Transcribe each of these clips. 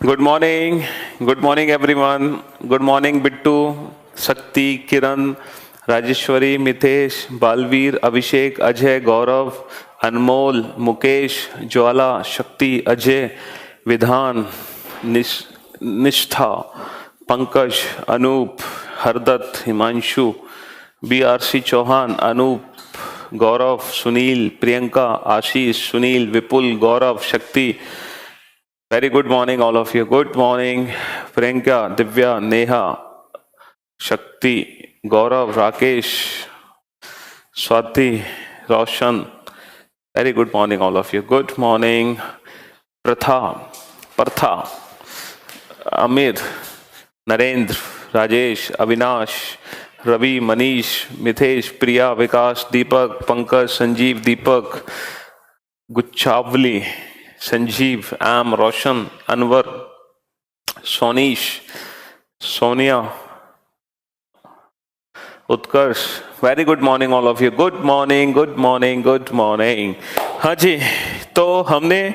Good morning everyone. Good morning Bittu, शक्ति, किरण, राजेश्वरी, मितेश, बालवीर, अभिषेक, अजय, गौरव, अनमोल, मुकेश, ज्वाला, शक्ति, अजय, विधान, निष्ठा, Pankaj, Anoop, Hardatt, Himanshu, BRC Chauhan, Anoop, Gaurav, Sunil, Priyanka, Ashish, Sunil, Vipul, Gaurav, Shakti. Very good morning all of you. Good morning Priyanka, Divya, Neha, Shakti, Gaurav, Rakesh, Swati, Roshan. Very good morning all of you. Good morning Pratha, Amir, Narendra, Rajesh, Avinash, Ravi, Manish, Mithesh, Priya, Vikas, Deepak, Pankaj, Sanjeev, Deepak, Guchhawali, Sanjeev, M, Roshan, Anwar, Sonish, Sonia, Utkarsh. Very good morning all of you. Good morning, good morning, good morning. हाँ जी, तो हमने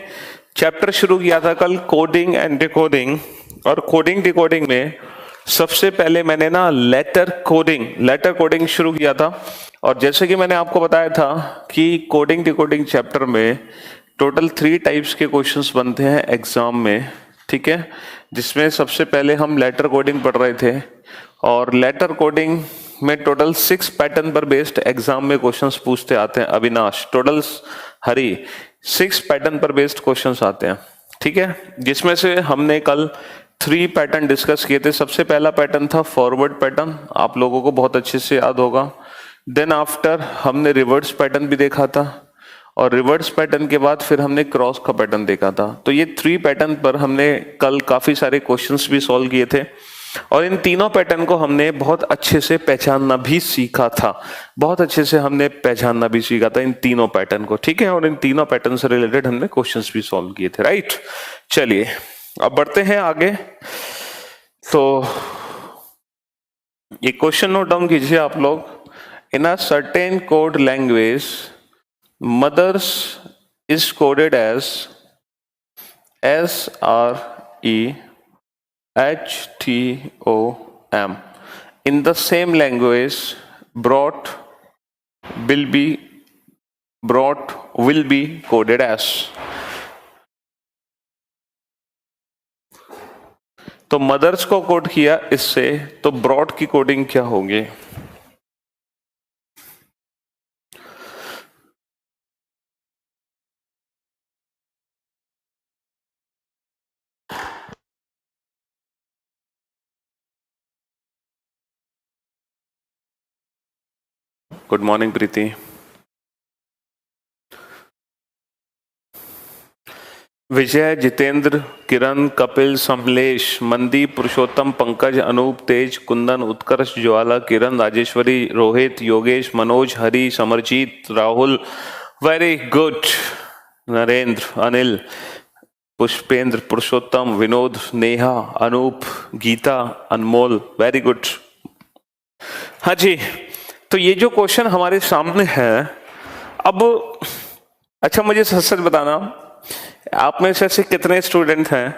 chapter शुरू किया था कल, coding and decoding. और coding decoding में सबसे पहले मैंने ना लेटर कोडिंग शुरू किया था। और जैसे कि मैंने आपको बताया था कि कोडिंग डिकोडिंग चैप्टर में टोटल 3 टाइप्स के क्वेश्चंस बनते हैं एग्जाम में, ठीक है, जिसमें सबसे पहले हम लेटर कोडिंग पढ़ रहे थे। और लेटर कोडिंग में टोटल 6 पैटर्न पर बेस्ड एग्जाम में क्वेश्चंस पूछते आते हैं। अविनाश, टोटल हरी 6 पैटर्न पर बेस्ड क्वेश्चंस आते हैं, ठीक है, जिसमें से हमने कल 3 पैटर्न डिस्कस किए थे। सबसे पहला पैटर्न था फॉरवर्ड पैटर्न, आप लोगों को बहुत अच्छे से याद होगा। देन आफ्टर हमने रिवर्स पैटर्न भी देखा था, और रिवर्स पैटर्न के बाद फिर हमने क्रॉस का पैटर्न देखा था। तो ये 3 पैटर्न पर हमने कल काफी सारे क्वेश्चंस भी सॉल्व किए थे। और इन तीनों पैटर्न को हमने बहुत अच्छे से पहचानना भी सीखा था, इन तीनों पैटर्न को, ठीक है। और इन तीनों पैटर्न से रिलेटेड हमने क्वेश्चंस भी सॉल्व किए थे, राइट। चलिए अब बढ़ते हैं आगे। तो ये क्वेश्चन नोट डाउन कीजिए आप लोग। In a certain code language, mothers is coded as SREHTOM. In the same language, brought will be coded as. तो मदर्स को कोड किया इससे, तो ब्रॉड की कोडिंग क्या होगी? Good morning Preeti. Vijay, Jitendra, Kiran, Kapil, Samlesh, Mandeep, Purushottam, Pankaj, Anoop, Tej, Kundan, Utkarsh, Jwala, Kiran, Rajeshwari, Rohit, Yogesh, Manoj, Hari, Samarjeet, Rahul. Very good. Narendra, Anil, Pushpendra, Purushottam, Vinod, Neha, Anoop, Geeta, Anmol. Very good. हाँ जी, तो ये जो क्वेश्चन हमारे सामने है, अब अच्छा मुझे सच सच बताना, आप में से ऐसे कितने स्टूडेंट हैं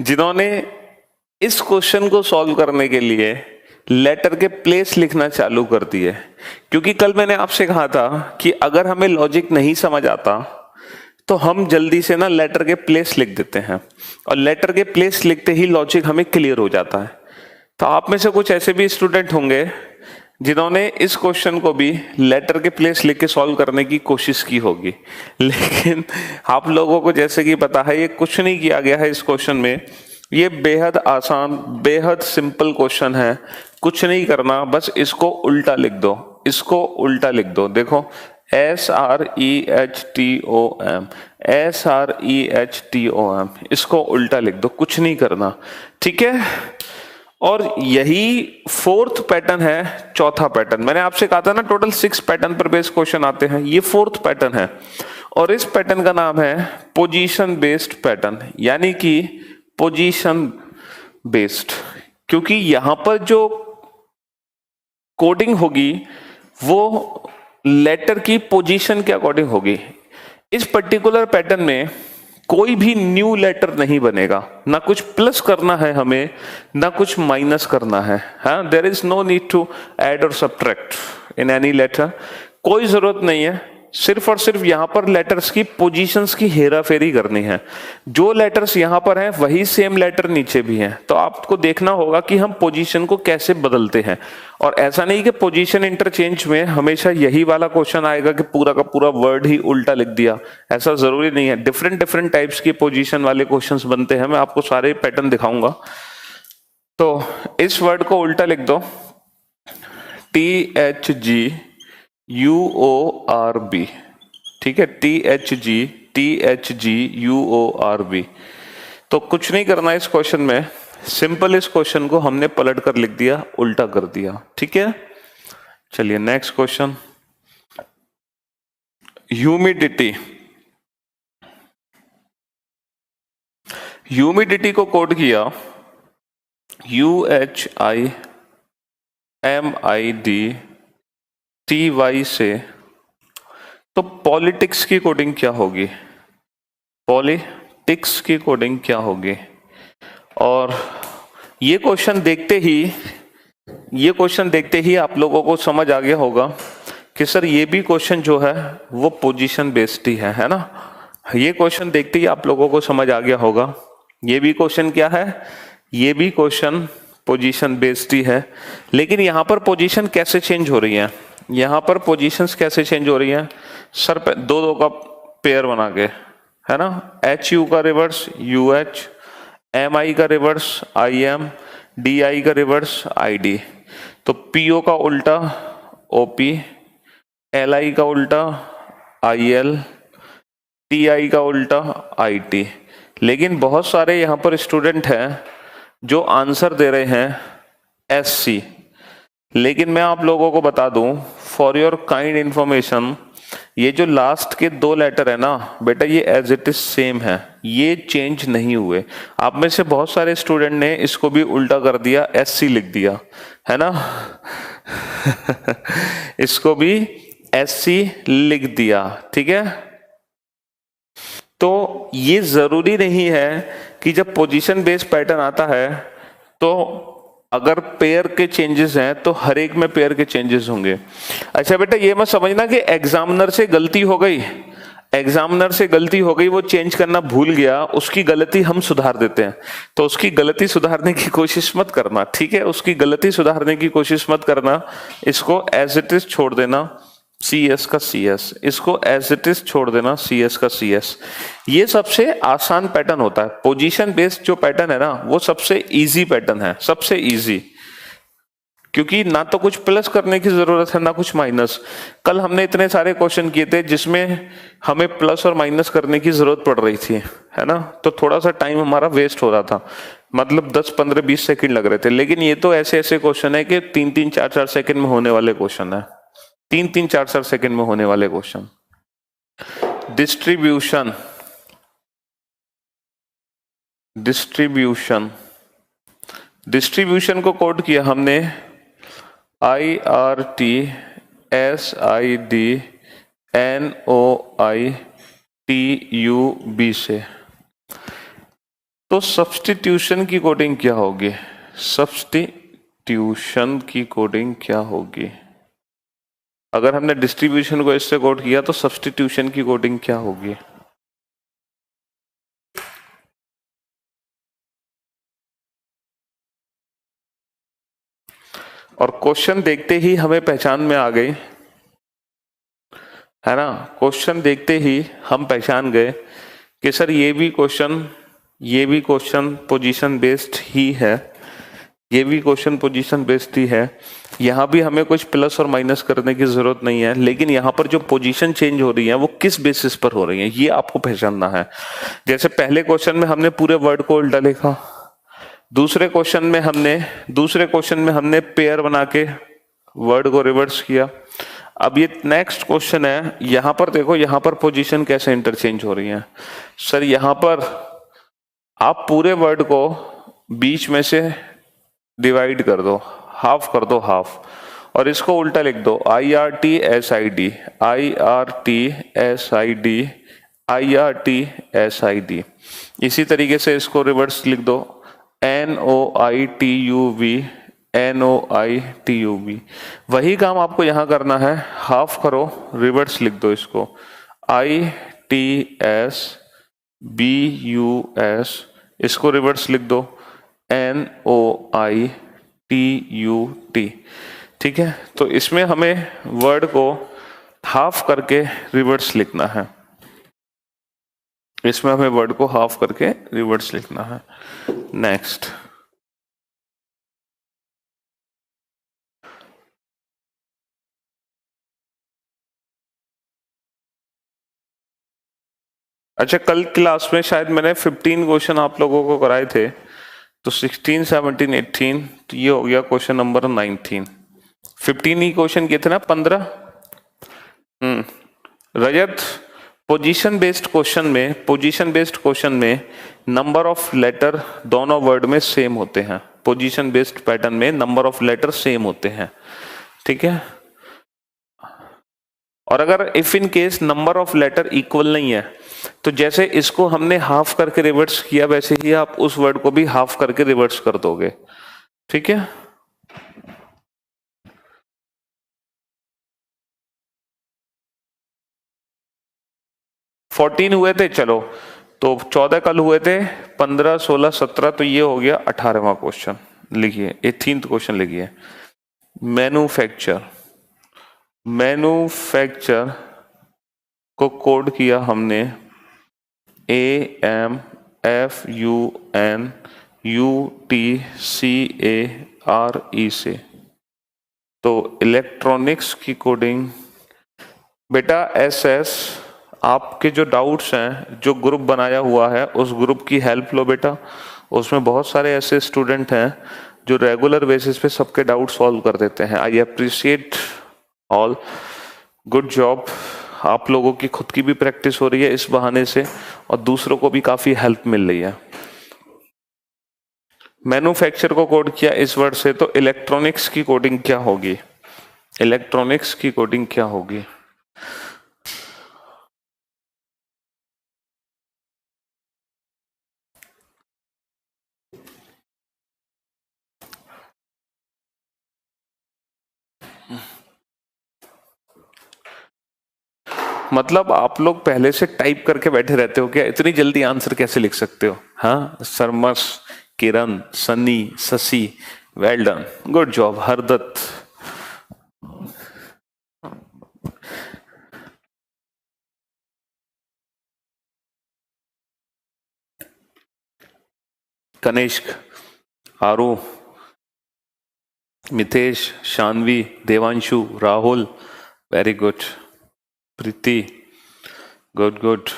जिन्होंने इस क्वेश्चन को सॉल्व करने के लिए लेटर के प्लेस लिखना चालू कर दिए? क्योंकि कल मैंने आपसे कहा था कि अगर हमें लॉजिक नहीं समझ आता तो हम जल्दी से ना लेटर के प्लेस लिख देते हैं, और लेटर के प्लेस लिखते ही लॉजिक हमें क्लियर हो जाता है। तो आप में से कुछ ऐसे भी स्टूडेंट होंगे जिन्होंने इस क्वेश्चन को भी लेटर के प्लेस लिख के सॉल्व करने की कोशिश की होगी, लेकिन आप लोगों को जैसे कि पता है ये कुछ नहीं किया गया है इस क्वेश्चन में। ये बेहद आसान, बेहद सिंपल क्वेश्चन है, कुछ नहीं करना, बस इसको उल्टा लिख दो, इसको उल्टा लिख दो। देखो SREHTOM, SREHTOM, इसको उल्टा लिख दो, कुछ नहीं करना, ठीक है। और यही 4th पैटर्न है, चौथा पैटर्न। मैंने आपसे कहा था ना टोटल 6 पैटर्न पर बेस्ड क्वेश्चन आते हैं, ये 4th पैटर्न है। और इस पैटर्न का नाम है पोजीशन बेस्ड पैटर्न, यानी कि पोजीशन बेस्ड, क्योंकि यहां पर जो कोडिंग होगी वो लेटर की पोजीशन के अकॉर्डिंग होगी। इस पर्टिकुलर पैटर्न में कोई भी न्यू लेटर नहीं बनेगा, ना कुछ प्लस करना है हमें, ना कुछ माइनस करना है। हाँ, there is no need to add और सब्ट्रैक्ट इन एनी लेटर, कोई जरूरत नहीं है। सिर्फ और सिर्फ यहाँ पर लेटर्स की पोजीशंस की हेरा फेरी करनी है। जो लेटर्स यहाँ पर हैं वही सेम लेटर नीचे भी हैं, तो आपको देखना होगा कि हम पोजीशन को कैसे बदलते हैं। और ऐसा नहीं कि पोजीशन इंटरचेंज में हमेशा यही वाला क्वेश्चन आएगा कि पूरा का पूरा वर्ड ही उल्टा लिख दिया, ऐसा जरूरी नहीं है। डिफरेंट डिफरेंट टाइप्स की पोजीशन वाले क्वेश्चंस बनते हैं, मैं आपको सारे पैटर्न दिखाऊंगा। तो इस वर्ड को उल्टा लिख दो, THGUORB, ठीक है, THGUORB। तो कुछ नहीं करना इस क्वेश्चन में, सिंपल इस क्वेश्चन को हमने पलट कर लिख दिया, उल्टा कर दिया, ठीक है। चलिए नेक्स्ट क्वेश्चन, ह्यूमिडिटी। ह्यूमिडिटी को कोड किया UHIMIDTY से, तो पॉलिटिक्स की कोडिंग क्या होगी? पॉलिटिक्स की कोडिंग क्या होगी? और ये क्वेश्चन देखते ही आप लोगों को समझ आ गया होगा कि सर ये भी क्वेश्चन जो है वो पोजीशन बेस्ड ही है ना। ये क्वेश्चन देखते ही आप लोगों को समझ आ गया होगा, ये भी क्वेश्चन क्या है, ये भी क्वेश्चन पोजीशन बेस्ड ही है। लेकिन यहाँ पर पोजीशन कैसे चेंज हो रही है, यहाँ पर पोजीशंस कैसे चेंज हो रही है? सर दो दो का पेयर बना के, है ना, HU का रिवर्स UH, MI का रिवर्स IM, DI का रिवर्स ID। तो PO का उल्टा OP, LI का उल्टा IL, TI का उल्टा IT। लेकिन बहुत सारे यहाँ पर स्टूडेंट हैं जो आंसर दे रहे हैं SC। लेकिन मैं आप लोगों को बता दूं, फॉर योर काइंड इंफॉर्मेशन, ये जो लास्ट के दो लेटर है ना बेटा, ये एज इट इज सेम है, ये चेंज नहीं हुए। आप में से बहुत सारे स्टूडेंट ने इसको भी उल्टा कर दिया, SC लिख दिया, है ना इसको भी SC लिख दिया, ठीक है। तो ये जरूरी नहीं है कि जब पोजीशन बेस्ड पैटर्न आता है तो अगर पेयर के चेंजेस हैं तो हर एक में पेयर के चेंजेस होंगे। अच्छा बेटा ये मत समझना कि एग्जामिनर से गलती हो गई, वो चेंज करना भूल गया, उसकी गलती हम सुधार देते हैं। तो उसकी गलती सुधारने की कोशिश मत करना, ठीक है, उसकी गलती सुधारने की कोशिश मत करना। इसको एज इट इज छोड़ देना, CS का CS, इसको एज इट इज छोड़ देना, CS का CS। ये सबसे आसान पैटर्न होता है। पोजीशन बेस्ड जो पैटर्न है ना वो सबसे इजी पैटर्न है, सबसे इजी, क्योंकि ना तो कुछ प्लस करने की जरूरत है ना कुछ माइनस। कल हमने इतने सारे क्वेश्चन किए थे जिसमें हमें प्लस और माइनस करने की जरूरत पड़ रही थी, है ना, तो थोड़ा सा टाइम हमारा वेस्ट हो रहा था, मतलब 10, 15, 20 सेकंड लग रहे थे। लेकिन ये तो ऐसे ऐसे क्वेश्चन है कि 3-3, 4-4 सेकंड में होने वाले क्वेश्चन है, 3-3, 4-4 सेकंड में होने वाले क्वेश्चन। डिस्ट्रीब्यूशन को कोड किया हमने IRTSIDNOITUB से। तो सब्स्टिट्यूशन की कोडिंग क्या होगी? सब्स्टिट्यूशन की कोडिंग क्या होगी? अगर हमने डिस्ट्रीब्यूशन को इससे कोड किया तो सब्स्टिट्यूशन की कोडिंग क्या होगी? और क्वेश्चन देखते ही हमें पहचान में आ गई, है ना, क्वेश्चन देखते ही हम पहचान गए कि सर ये भी क्वेश्चन पोजीशन बेस्ड ही है, ये भी क्वेश्चन पोजीशन बेस्ड ही है। यहाँ भी हमें कुछ प्लस और माइनस करने की जरूरत नहीं है, लेकिन यहाँ पर जो पोजीशन चेंज हो रही है वो किस बेसिस पर हो रही है ये आपको पहचानना है। जैसे पहले क्वेश्चन में हमने पूरे वर्ड को उल्टा लिखा, दूसरे क्वेश्चन में हमने पेयर बना के वर्ड को रिवर्स किया। अब ये नेक्स्ट क्वेश्चन है, यहाँ पर देखो, यहाँ पर पोजीशन कैसे इंटरचेंज हो रही है। सर यहाँ पर आप पूरे वर्ड को बीच में से डिवाइड कर दो, हाफ कर दो, हाफ, और इसको उल्टा लिख दो, IRTSID IRTSID। इसी तरीके से इसको रिवर्स लिख दो, NOITUV, NOITUV। वही काम आपको यहां करना है, हाफ करो, रिवर्स लिख दो इसको, ITSBUS, इसको रिवर्स लिख दो, NOITUT। ठीक है, तो इसमें हमें वर्ड को हाफ करके रिवर्स लिखना है, इसमें हमें वर्ड को हाफ करके रिवर्स लिखना है। नेक्स्ट, अच्छा कल क्लास में शायद मैंने 15 क्वेश्चन आप लोगों को कराए थे, तो 16, 17, 18, तो ये हो गया क्वेश्चन नंबर 19। 15 ही क्वेश्चन किए थे ना, 15। रजत, पोजीशन बेस्ड क्वेश्चन में नंबर ऑफ लेटर दोनों वर्ड में सेम होते हैं, पोजीशन बेस्ड पैटर्न में नंबर ऑफ लेटर सेम होते हैं, ठीक है। और अगर if in case number of letter equal नहीं है, तो जैसे इसको हमने हाफ करके रिवर्स किया, वैसे ही आप उस वर्ड को भी हाफ करके रिवर्स कर दोगे, ठीक है। फोर्टीन हुए थे, चलो तो 14 कल हुए थे, 15, 16, 17, तो ये हो गया 18वां क्वेश्चन। लिखिए 18th क्वेश्चन लिखिए, मैन्युफैक्चर को कोड किया हमने AMFUNUTCARE से। तो इलेक्ट्रॉनिक्स की कोडिंग बेटा SS, आपके जो डाउट्स हैं, जो ग्रुप बनाया हुआ है उस ग्रुप की हेल्प लो बेटा, उसमें बहुत सारे ऐसे स्टूडेंट हैं जो रेगुलर बेसिस पे सबके डाउट सॉल्व कर देते हैं। I appreciate all, good job. आप लोगों की खुद की भी प्रैक्टिस हो रही है इस बहाने से, और दूसरों को भी काफी हेल्प मिल रही है। मैन्युफैक्चर को कोड किया इस वर्ड से, तो इलेक्ट्रॉनिक्स की कोडिंग क्या होगी, इलेक्ट्रॉनिक्स की कोडिंग क्या होगी? मतलब आप लोग पहले से टाइप करके बैठे रहते हो क्या? इतनी जल्दी आंसर कैसे लिख सकते हो? हाँ, सरमस, Kiran, Sunny, Shashi, well done, good job Hardutt. Kanishk, Aaru, Mitesh, Shanvi, Devanshu, Rahul, very good. Preeti, good good.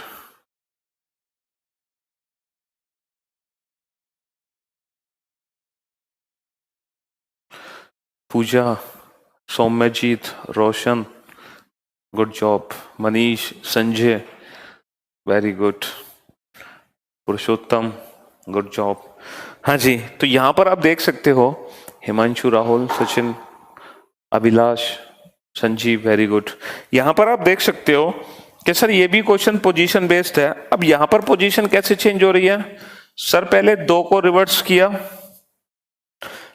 Pooja, Saumyajeet, Roshan, good job. Manish, Sanjay, very good. Purushottam, good job. हाँ जी, तो यहां पर आप देख सकते हो हिमांशु, राहुल, सचिन, अभिलाष, संजीव, वेरी गुड। यहां पर आप देख सकते हो कि सर ये भी क्वेश्चन पोजीशन बेस्ड है। अब यहां पर पोजीशन कैसे चेंज हो रही है? सर पहले 2 को रिवर्स किया,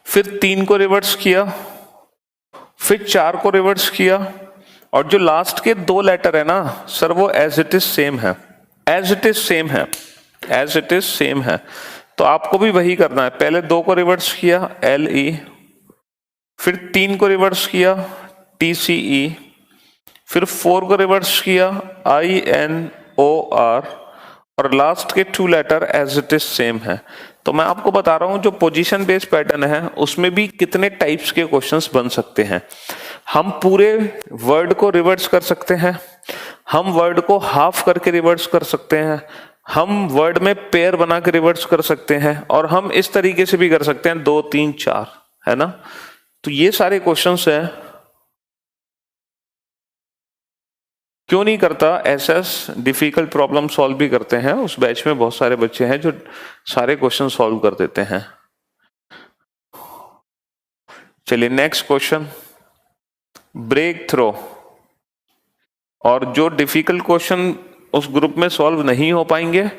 फिर 3 को रिवर्स किया, फिर 4 को रिवर्स किया, और जो लास्ट के 2 लेटर है ना सर, वो एज इट इज सेम है, एज इट इज सेम है, एज इट इज सेम है। तो आपको भी वही करना है, पहले 2 को रिवर्स किया LE, फिर 3 को रिवर्स किया TCE, फिर 4 को रिवर्स किया INOR, और लास्ट के 2 letter as it is same है। तो मैं आपको बता रहा हूं जो पोजीशन बेस्ड पैटर्न है उसमें भी कितने टाइप्स के क्वेश्चंस बन सकते हैं। हम पूरे वर्ड को रिवर्स कर सकते हैं, हम वर्ड को हाफ करके रिवर्स कर सकते हैं, हम वर्ड में पेयर बना के रिवर्स कर सकते हैं, और हम इस तरीके से भी कर सकते हैं 2, 3, 4, है ना। तो ये सारे क्वेश्चंस हैं। क्यों नहीं करता SS डिफिकल्ट प्रॉब्लम सॉल्व भी करते हैं, उस बैच में बहुत सारे बच्चे हैं जो सारे क्वेश्चन सॉल्व कर देते हैं। चलिए नेक्स्ट क्वेश्चन, ब्रेक थ्रो। और जो डिफिकल्ट क्वेश्चन उस ग्रुप में सॉल्व नहीं हो पाएंगे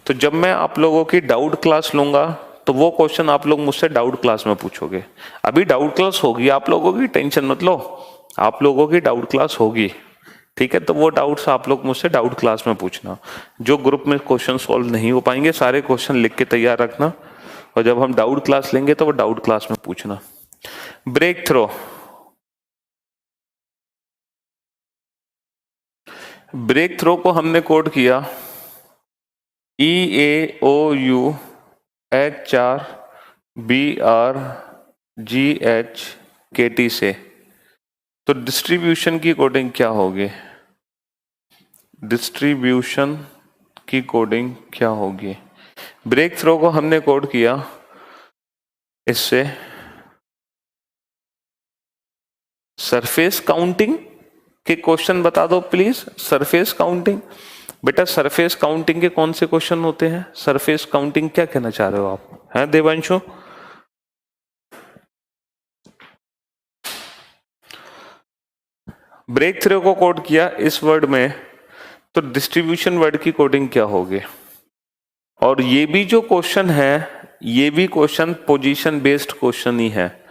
तो जब मैं आप लोगों की डाउट क्लास लूंगा तो वो क्वेश्चन आप लोग मुझसे डाउट क्लास में पूछोगे। अभी डाउट क्लास होगी आप लोगों की, टेंशन मत लो, आप लोगों की डाउट क्लास होगी, ठीक है। तो वो डाउट्स आप लोग मुझसे डाउट क्लास में पूछना। जो ग्रुप में क्वेश्चन सॉल्व नहीं हो पाएंगे सारे क्वेश्चन लिख के तैयार रखना, और जब हम डाउट क्लास लेंगे तो वो डाउट क्लास में पूछना। ब्रेक थ्रो, ब्रेक थ्रो को हमने कोड किया EAOUHRBRGHKT से। तो डिस्ट्रीब्यूशन की कोडिंग क्या होगी? डिस्ट्रीब्यूशन की कोडिंग क्या होगी? ब्रेक थ्रो को हमने कोड किया इससे सरफेस काउंटिंग के क्वेश्चन बता दो प्लीज। सरफेस काउंटिंग, बेटा सरफेस काउंटिंग के कौन से क्वेश्चन होते हैं? सरफेस काउंटिंग क्या कहना चाह रहे हो आप, हैं देवांशु? ब्रेक थ्रू को कोड किया इस वर्ड में, तो डिस्ट्रीब्यूशन वर्ड की कोडिंग क्या होगी? और ये भी जो क्वेश्चन है, ये भी क्वेश्चन पोजीशन बेस्ड क्वेश्चन ही है,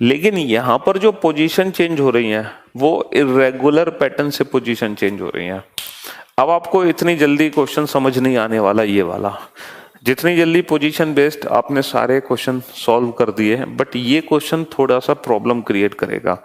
लेकिन यहां पर जो पोजीशन चेंज हो रही है वो इरेगुलर पैटर्न से पोजीशन चेंज हो रही है। अब आपको इतनी जल्दी क्वेश्चन समझ नहीं आने वाला ये वाला, जितनी जल्दी पोजीशन बेस्ड आपने सारे क्वेश्चन सॉल्व कर दिए हैं, बट ये क्वेश्चन थोड़ा सा प्रॉब्लम क्रिएट करेगा।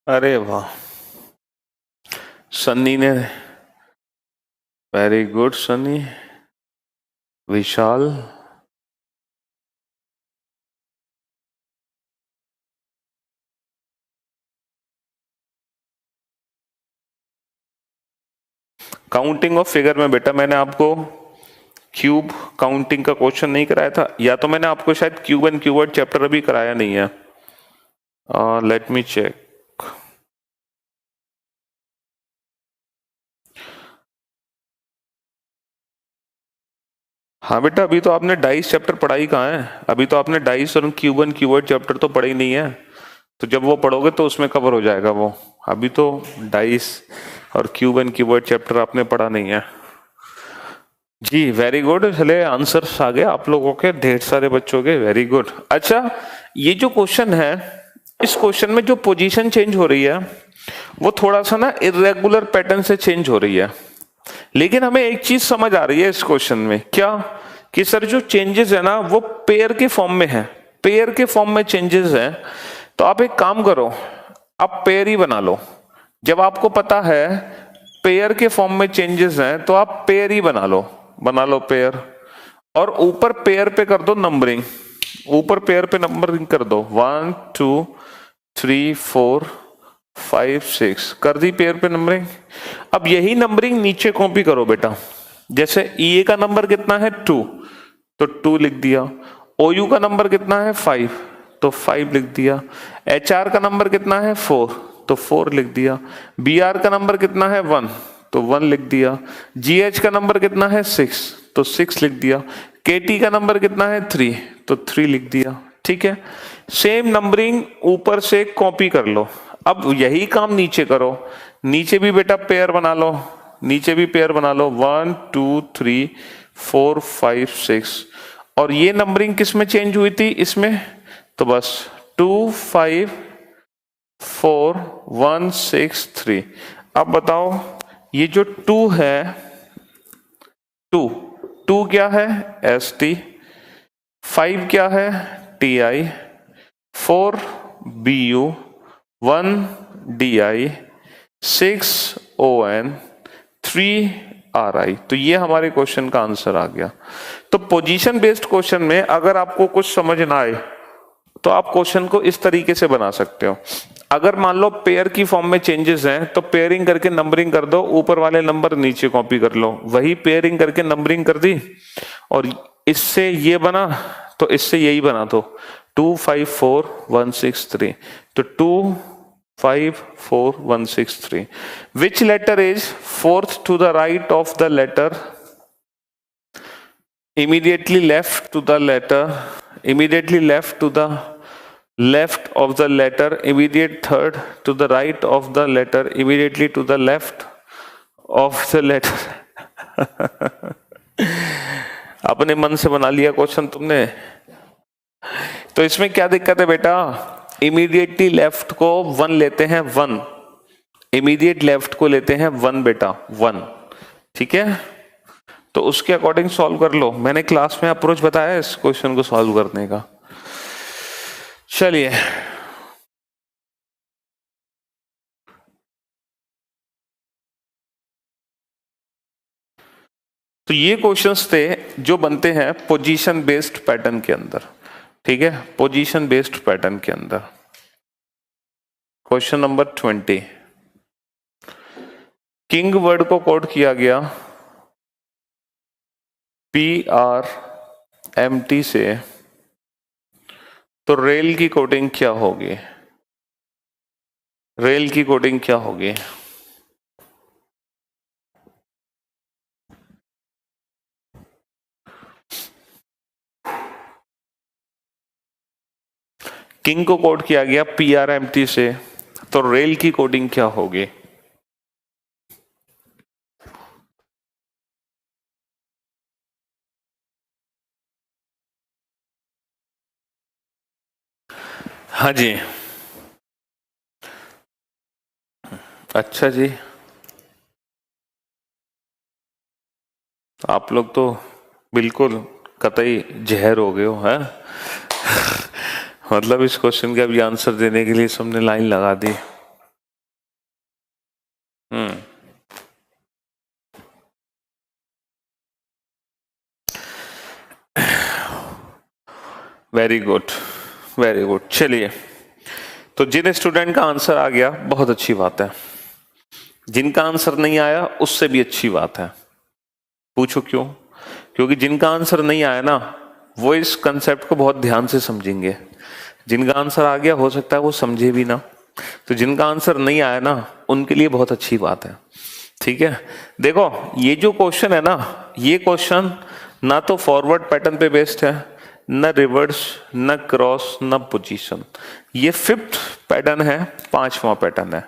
अरे वाह, सन्नी ने, very good Sunny. Vishal, counting of figure में बेटा मैंने आपको क्यूब काउंटिंग का क्वेश्चन नहीं कराया था, या तो मैंने आपको शायद क्यूब एंड क्यूबर्ड चैप्टर अभी कराया नहीं है। Let me check. हाँ बेटा, अभी तो आपने डाइस चैप्टर पढ़ा ही कहाँ है? अभी तो आपने डाइस और क्यूब एंड क्यूबर्ड चैप्टर तो पढ़ा ही नहीं है, तो जब वो पढ़ोगे तो उसमें कवर हो जाएगा वो। अभी तो डाइस और क्यूब एंड क्यूबर्ड चैप्टर आपने पढ़ा नहीं है जी। वेरी गुड, चले आंसर्स आ गए आप लोगों के, ढेर सारे बच्चों के, वेरी गुड। अच्छा, ये जो क्वेश्चन है, इस क्वेश्चन में जो पोजीशन चेंज हो रही है वो थोड़ा सा ना इरेगुलर पैटर्न से चेंज हो रही है, लेकिन हमें एक चीज समझ आ रही है इस क्वेश्चन में, क्या कि सर जो चेंजेस है ना वो पेयर के फॉर्म में है, पेयर के फॉर्म में चेंजेस है। तो आप एक काम करो, आप पेयर ही बना लो। जब आपको पता है पेयर के फॉर्म में चेंजेस हैं तो आप पेयर ही बना लो पेयर, और ऊपर पेयर पे कर दो नंबरिंग, ऊपर पेयर पे नंबरिंग कर दो, 1 2 3 4 5 6 कर दी पेयर पे नंबरिंग। अब यही नंबरिंग नीचे कॉपी करो बेटा, जैसे EA का नंबर कितना है 2, तो 2 लिख दिया। OU का नंबर कितना है 5, तो 5 लिख दिया। HR का नंबर कितना है 4, तो 4 लिख दिया। BR का नंबर कितना है 1, तो 1 लिख दिया। GH का नंबर कितना है 6, तो 6 लिख दिया। KT का नंबर कितना है 3, तो 3 लिख दिया। ठीक है, सेम नंबरिंग ऊपर से कॉपी कर लो। अब यही काम नीचे करो, नीचे भी बेटा पेयर बना लो, नीचे भी पेयर बना लो, 1 2 3 4 5 6। और ये नंबरिंग किस में चेंज हुई थी इसमें? तो बस 2 5 4 1 6 3। अब बताओ ये जो 2 है, 2 क्या है ST, 5 क्या है TI, 4 BU, 1 DI, 6 ON, 3 RI। तो ये हमारे क्वेश्चन का आंसर आ गया। तो पोजीशन बेस्ड क्वेश्चन में अगर आपको कुछ समझ ना आए तो आप क्वेश्चन को इस तरीके से बना सकते हो। अगर मान लो पेयर की फॉर्म में चेंजेस हैं तो पेयरिंग करके नंबरिंग कर दो, ऊपर वाले नंबर नीचे कॉपी कर लो, वही पेयरिंग करके नंबरिंग कर दी, और इससे ये बना तो इससे यही बना, तो 2 5 4 1 6 3, तो 2 5 4 1 6 3। Which letter is fourth to the right of the letter, immediately left to the letter, immediately left to the left of the letter, immediate third to the right of the letter, immediately to the left of the letter. अपने मन से बना लिया question तुमने। तो इसमें क्या दिक्कत है बेटा? इमीडिएटली लेफ्ट को 1 लेते हैं, 1, इमीडिएट लेफ्ट को लेते हैं 1 बेटा, 1, ठीक है? तो उसके अकॉर्डिंग सॉल्व कर लो। मैंने क्लास में अप्रोच बताया इस क्वेश्चन को सॉल्व करने का। चलिए, तो ये क्वेश्चंस थे जो बनते हैं पोजीशन बेस्ड पैटर्न के अंदर, ठीक है? पोजीशन बेस्ड पैटर्न के अंदर। क्वेश्चन नंबर 20, किंग वर्ड को कोड किया गया PRMT से, तो रेल की कोडिंग क्या होगी? रेल की कोडिंग क्या होगी? किंग को कोड किया गया PRMT से, तो रेल की कोडिंग क्या होगी? हाँ जी, अच्छा जी, आप लोग तो बिल्कुल कतई जहर हो गए हो, हैं? मतलब इस क्वेश्चन का भी आंसर देने के लिए सबने लाइन लगा दी। Very good, very good. चलिए, तो जिन स्टूडेंट का आंसर आ गया बहुत अच्छी बात है, जिनका आंसर नहीं आया उससे भी अच्छी बात है। पूछो क्यों? क्योंकि जिनका आंसर नहीं आया ना वो इस कंसेप्ट को बहुत ध्यान से समझेंगे। जिनका आंसर आ गया हो सकता है वो समझे भी ना, तो जिनका आंसर नहीं आया ना उनके लिए बहुत अच्छी बात है, ठीक है? देखो, ये जो क्वेश्चन है ना, ये क्वेश्चन ना तो फॉरवर्ड पैटर्न पे बेस्ड है, न रिवर्स, न क्रॉस, न पोजीशन। ये 5th पैटर्न है, 5वां पैटर्न है।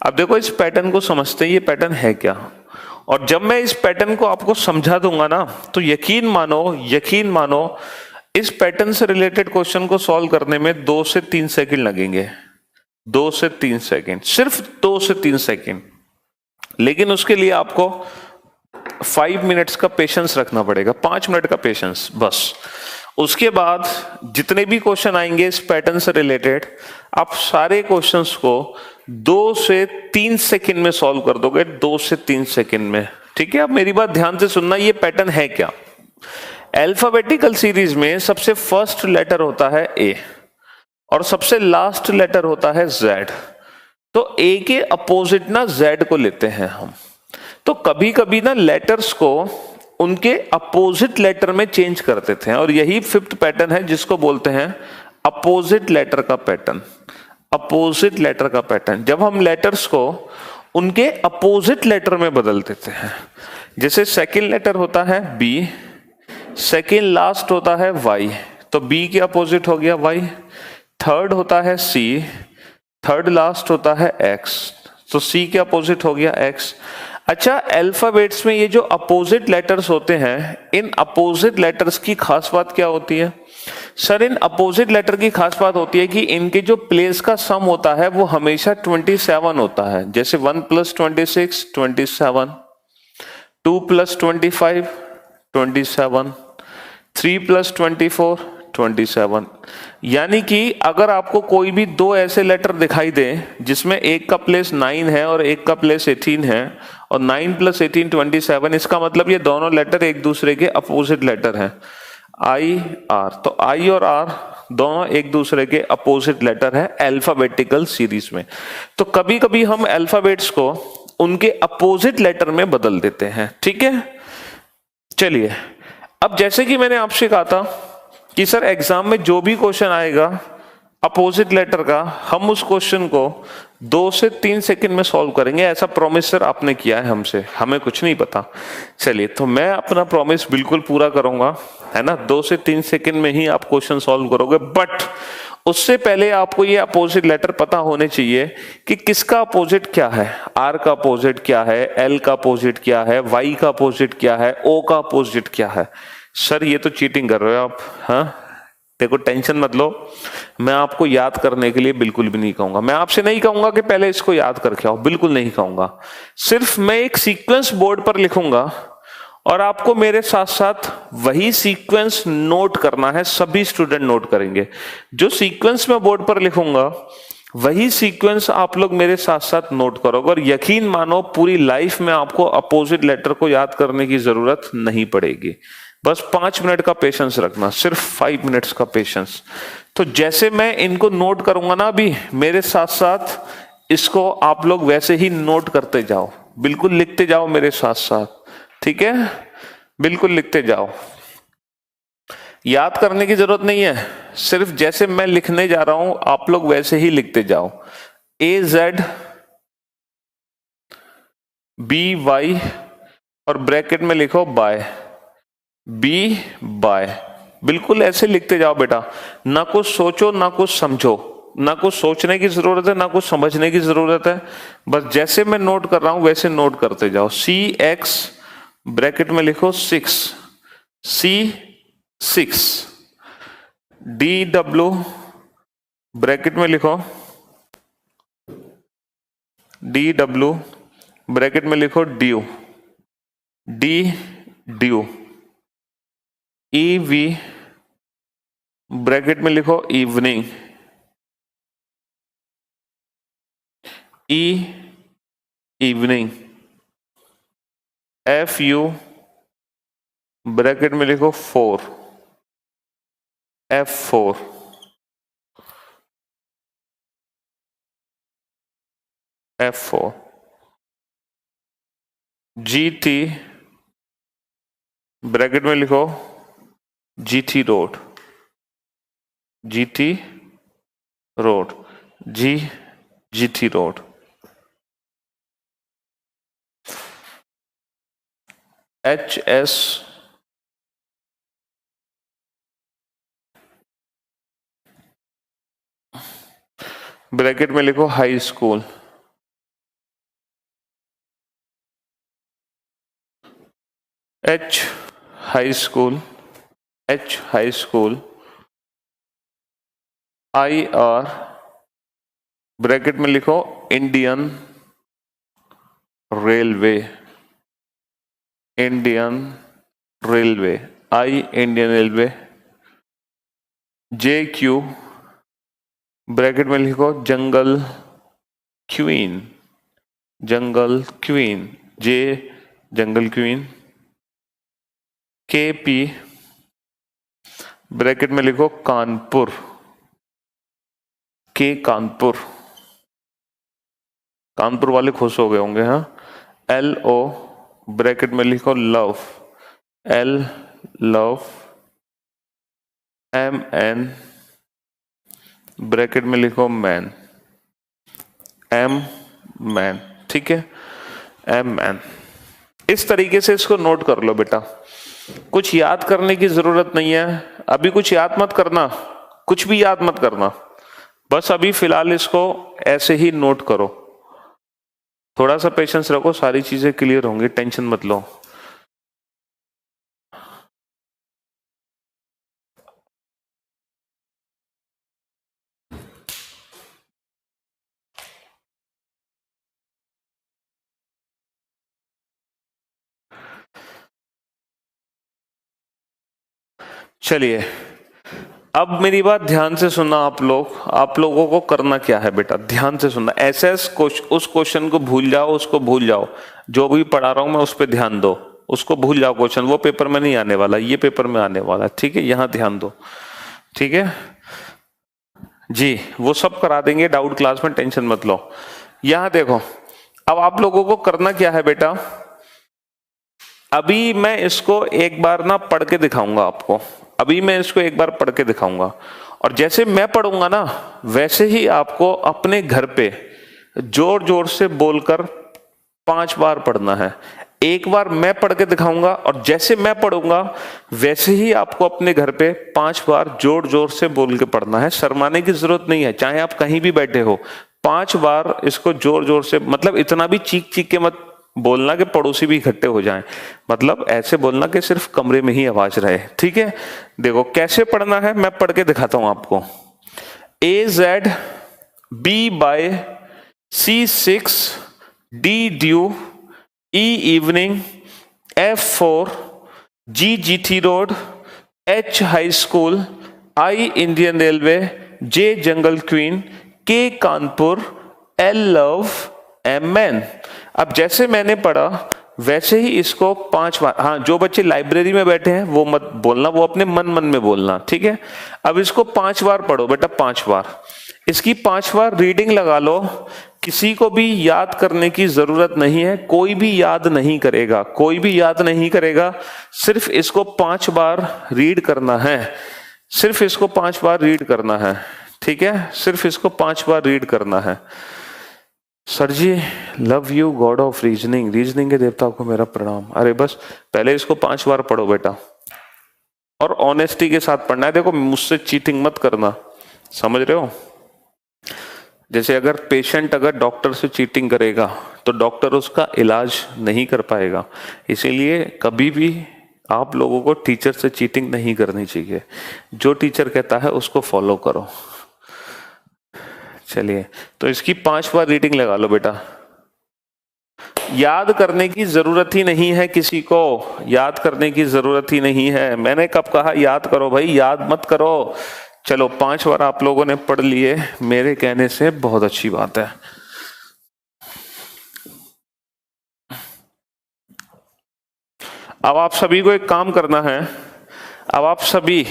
अब देखो, इस पैटर्न को समझते हैं, ये पैटर्न है क्या, और जब मैं इस पैटर्न को आपको समझा दूंगा ना तो यकीन मानो इस पैटर्न से रिलेटेड क्वेश्चन को सॉल्व करने में 2 से 3 सेकंड लगेंगे। 2 से 3 सेकंड, सिर्फ 2 से 3 सेकंड। लेकिन उसके लिए आपको 5 मिनट्स का पेशेंस रखना पड़ेगा, 5 मिनट का पेशेंस बस। उसके बाद जितने भी क्वेश्चन आएंगे इस पैटर्न से रिलेटेड, आप सारे क्वेश्चंस को 2 से 3 सेकंड में सॉल्व कर दोगे, 2 से 3 सेकंड में, ठीक है? अब मेरी बात ध्यान से सुनना, ये पैटर्न है क्या? अल्फाबेटिकल सीरीज में सबसे फर्स्ट लेटर होता है A और सबसे लास्ट लेटर होता है Z। तो A के अपोजिट ना Z को लेते हैं हम। तो कभी कभी ना लेटर्स को उनके अपोजिट लेटर में चेंज कर देते हैं, और यही 5th पैटर्न है जिसको बोलते हैं अपोजिट लेटर का पैटर्न। अपोजिट लेटर का पैटर्न, जब हम लेटर्स को उनके अपोजिट लेटर में बदल देते हैं। जैसे सेकंड लेटर होता है B, सेकंड लास्ट होता है Y, तो B के अपोजिट हो गया Y। थर्ड होता है C, थर्ड लास्ट होता है X, तो C के अपोजिट हो गया X। अच्छा, अल्फाबेट्स में ये जो अपोजिट लेटर्स होते हैं, इन अपोजिट लेटर्स की खास बात क्या होती है? सर, इन अपोजिट लेटर की खास बात होती है कि इनके जो प्लेस का सम होता है वो हमेशा 27 होता है। जैसे 1 + 26 27, 2 + 25 27, 3 + 24 27। यानी कि अगर आपको कोई भी 2 ऐसे लेटर दिखाई दे जिसमें एक का प्लेस 9 है और एक का प्लेस 18 है, और 9 + 18 27, इसका मतलब ये दोनों लेटर एक दूसरे के अपोजिट लेटर हैं, I R। तो I और R दोनों एक दूसरे के अपोजिट लेटर है अल्फाबेटिकल सीरीज में। तो कभी कभी हम अल्फाबेट्स को उनके अपोजिट लेटर में बदल देते हैं, ठीक है? चलिए, अब जैसे कि मैंने आपसे कहा था कि सर एग्जाम में जो भी क्वेश्चन आएगा अपोजिट लेटर का हम उस क्वेश्चन को 2 से 3 सेकंड में सॉल्व करेंगे, ऐसा प्रॉमिस सर आपने किया है हमसे, हमें कुछ नहीं पता। चलिए, तो मैं अपना प्रॉमिस बिल्कुल पूरा करूंगा, है ना। 2 से 3 सेकंड में ही आप क्वेश्चन सॉल्व करोगे, बट उससे पहले आपको ये अपोजिट लेटर पता होने चाहिए कि किसका अपोजिट क्या है। आर का अपोजिट क्या है, एल का अपोजिट क्या है, वाई का अपोजिट क्या है, ओ का अपोजिट क्या है। सर ये तो चीटिंग कर रहे हो आप। हाँ, देखो टेंशन मत लो, मैं आपको याद करने के लिए बिल्कुल भी नहीं कहूंगा। मैं आपसे नहीं कहूंगा कि पहले इसको याद करके आओ, बिल्कुल नहीं कहूंगा। सिर्फ मैं एक सीक्वेंस बोर्ड पर लिखूंगा और आपको मेरे साथ साथ वही सीक्वेंस नोट करना है। सभी स्टूडेंट नोट करेंगे। जो सीक्वेंस मैं बोर्ड पर लिखूंगा वही सीक्वेंस आप लोग मेरे साथ साथ नोट करोगे, और यकीन मानो पूरी लाइफ में आपको अपोजिट लेटर को याद करने की जरूरत नहीं पड़ेगी। बस 5 मिनट का पेशेंस रखना, सिर्फ 5 मिनट्स का पेशेंस। तो जैसे मैं इनको नोट करूंगा ना, अभी मेरे साथ साथ इसको आप लोग वैसे ही नोट करते जाओ, बिल्कुल लिखते जाओ मेरे साथ साथ, ठीक है। बिल्कुल लिखते जाओ, याद करने की जरूरत नहीं है, सिर्फ जैसे मैं लिखने जा रहा हूं आप लोग वैसे ही लिखते जाओ। AZ BY और ब्रैकेट में लिखो बाय, बी बाय, बिल्कुल ऐसे लिखते जाओ बेटा। ना कुछ सोचो ना कुछ समझो, ना कुछ सोचने की जरूरत है ना कुछ समझने की जरूरत है, बस जैसे मैं नोट कर रहा हूं वैसे नोट करते जाओ। CX ब्रैकेट में लिखो 6, C6, DW ब्रैकेट में लिखो DW, ब्रैकेट में लिखो ड्यू, DW, EV ब्रैकेट में लिखो इवनिंग, इवनिंग, FU ब्रैकेट में लिखो 4, F4, F4, GT ब्रैकेट में लिखो GT road, GT road, GT road, HS bracket में लिखो high school, H high school, H high school, IR bracket में लिखो Indian railway, Indian railway, I Indian railway, JQ bracket में लिखो जंगल queen, जंगल queen, J जंगल queen, KP bracket में लिखो Kanpur, K Kanpur, Kanpur वाले खुश हो गए होंगे। हाँ, LO ब्रैकेट में लिखो love, L love, MN bracket में लिखो मैन, M मैन, ठीक है, M मैन। इस तरीके से इसको नोट कर लो बेटा, कुछ याद करने की जरूरत नहीं है। अभी कुछ याद मत करना, कुछ भी याद मत करना, बस अभी फिलहाल इसको ऐसे ही नोट करो। थोड़ा सा पेशेंस रखो, सारी चीजें क्लियर होंगी, टेंशन मत लो। चलिए, अब मेरी बात ध्यान से सुनना आप लोग। आप लोगों को करना क्या है बेटा, ध्यान से सुनना। ऐसे उस क्वेश्चन को भूल जाओ, उसको भूल जाओ, जो भी पढ़ा रहा हूं मैं उस पर ध्यान दो, उसको भूल जाओ। क्वेश्चन वो पेपर में नहीं आने वाला, ये पेपर में आने वाला, ठीक है। यहां ध्यान दो, ठीक है जी, वो सब करा देंगे डाउट क्लास में, टेंशन मत लो। यहां देखो, अब आप लोगों को करना क्या है बेटा, अभी मैं इसको एक बार ना पढ़ के दिखाऊंगा आपको। अभी मैं इसको एक बार पढ़ के दिखाऊंगा, और जैसे मैं पढ़ूंगा ना वैसे ही आपको अपने घर पे जोर जोर से बोलकर 5 बार पढ़ना है। एक बार मैं पढ़ के दिखाऊंगा और जैसे मैं पढ़ूंगा वैसे ही आपको अपने घर पे 5 बार जोर जोर से बोल के पढ़ना है। शर्माने की जरूरत नहीं है, चाहे आप कहीं भी बैठे हो, 5 बार इसको जोर जोर से, मतलब इतना भी चीख चीख के मत बोलना कि पड़ोसी भी इकट्ठे हो जाएं, मतलब ऐसे बोलना कि सिर्फ कमरे में ही आवाज रहे, ठीक है। देखो कैसे पढ़ना है, मैं पढ़ के दिखाता हूं आपको। AZ B by C6 D due E evening F4 G GT road H high school I Indian railway J jungle queen K Kanpur L love M man। अब जैसे मैंने पढ़ा वैसे ही इसको 5 बार, हाँ जो बच्चे लाइब्रेरी में बैठे हैं वो मत बोलना, वो अपने मन मन में बोलना, ठीक है। अब इसको 5 बार पढ़ो बेटा, 5 बार। इसकी 5 बार रीडिंग लगा लो। किसी को भी याद करने की जरूरत नहीं है, कोई भी याद नहीं करेगा, कोई भी याद नहीं करेगा, सिर्फ इसको 5 बार रीड करना है, सिर्फ इसको 5 बार रीड करना है, ठीक है, सिर्फ इसको 5 बार रीड करना है। Sir ji love you god of reasoning, reasoning के देवता को मेरा प्रणाम। अरे बस पहले इसको 5 बार पढ़ो बेटा, और ऑनेस्टी के साथ पढ़ना है। देखो मुझसे चीटिंग मत करना, समझ रहे हो। जैसे अगर पेशेंट अगर डॉक्टर से चीटिंग करेगा तो डॉक्टर उसका इलाज नहीं कर पाएगा, इसीलिए कभी भी आप लोगों को टीचर से चीटिंग नहीं करनी चाहिए। जो टीचर कहता है उसको फॉलो करो। चलिए तो इसकी 5 बार रीडिंग लगा लो बेटा। याद करने की जरूरत ही नहीं है, किसी को याद करने की जरूरत ही नहीं है। मैंने कब कहा याद करो भाई, याद मत करो। चलो 5 बार आप लोगों ने पढ़ लिए मेरे कहने से, बहुत अच्छी बात है। अब आप सभी को एक काम करना है, अब आप सभी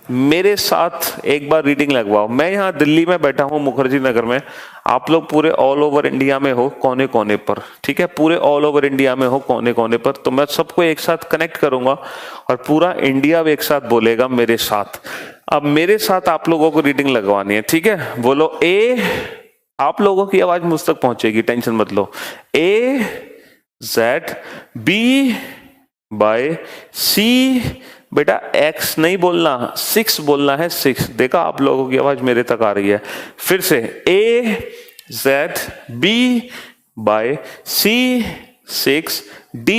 मेरे साथ एक बार रीडिंग लगवाओ। मैं यहाँ दिल्ली में बैठा हूँ मुखर्जी नगर में, आप लोग पूरे ऑल ओवर इंडिया में हो कोने कोने पर, ठीक है, पूरे ऑल ओवर इंडिया में हो कोने कोने पर, तो मैं सबको एक साथ कनेक्ट करूंगा और पूरा इंडिया एक साथ बोलेगा मेरे साथ। अब मेरे साथ आप लोगों को रीडिंग लगवानी है, ठीक है। बोलो ए, आप लोगों की आवाज मुझ तक पहुंचेगी, टेंशन मत लो। AZ B by C, बेटा X नहीं बोलना, 6 बोलना है, 6। देखा आप लोगों की आवाज मेरे तक आ रही है। फिर से AZ B by C6 D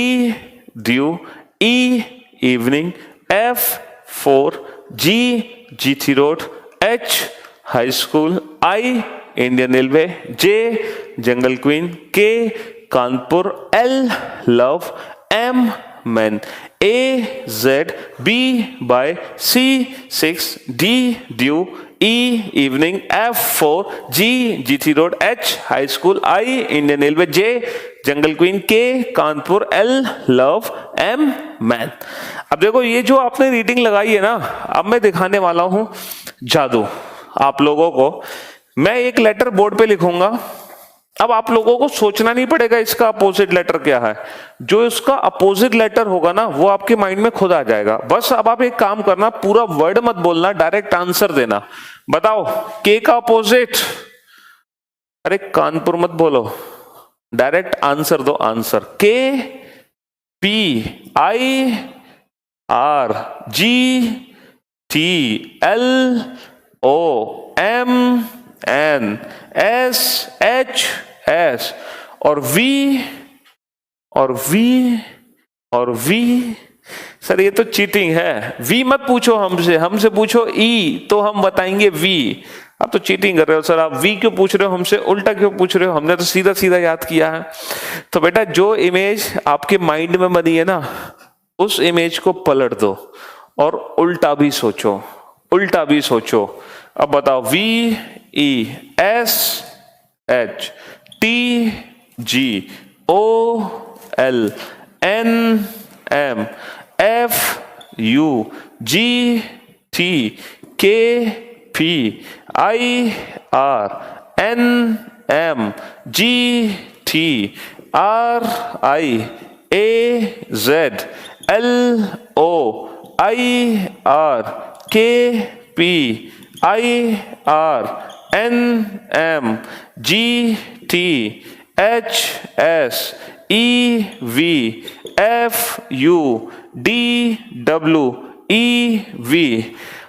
due E evening F4 G GT road H high school I Indian railway J jungle queen K Kanpur L love M man AZ B by C6 D due E evening F4 G GT road H high school I Indian railway J jungle queen K Kanpur L love M man। अब देखो ये जो आपने reading लगाई है ना, अब मैं दिखाने वाला हूं जादू आप लोगों को। मैं एक लेटर बोर्ड पे लिखूंगा, अब आप लोगों को सोचना नहीं पड़ेगा इसका अपोजिट लेटर क्या है। जो इसका अपोजिट लेटर होगा ना वो आपके माइंड में खुद आ जाएगा। बस अब आप एक काम करना, पूरा वर्ड मत बोलना, डायरेक्ट आंसर देना। बताओ के का अपोजिट, अरे कानपुर मत बोलो, डायरेक्ट आंसर दो। Answer K P I R G T L O M N S H S और V और V और V। सर ये तो चीटिंग है, V मत पूछो हमसे, हमसे पूछो E तो हम बताएंगे V। आप तो चीटिंग कर रहे हो सर, आप V क्यों पूछ रहे हो हमसे, उल्टा क्यों पूछ रहे हो, हमने तो सीधा सीधा याद किया है। तो बेटा जो इमेज आपके माइंड में बनी है ना उस इमेज को पलट दो और उल्टा भी सोचो, उल्टा भी सोचो। अब बताओ V E S H T G O L N M F U G T K P I R N M G T R I A Z L O IRKPIRNMGTHSEVFUDW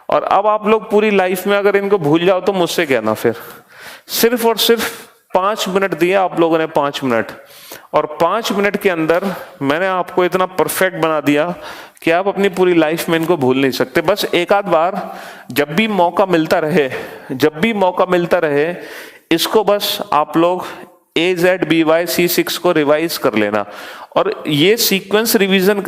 और अब आप लोग पूरी लाइफ में अगर इनको भूल जाओ तो मुझसे कहना, फिर सिर्फ और सिर्फ 5 मिनट दिए आप लोगों ने, 5 मिनट, और 5 मिनट के अंदर मैंने आपको इतना परफेक्ट बना दिया कि आप अपनी पूरी लाइफ में इनको भूल नहीं सकते। बस एक आध बार जब भी मौका मिलता रहे इसको बस आप लोग AZBYC6 को रिवाइज कर लेना। और ये सीक्वेंस रिवीजन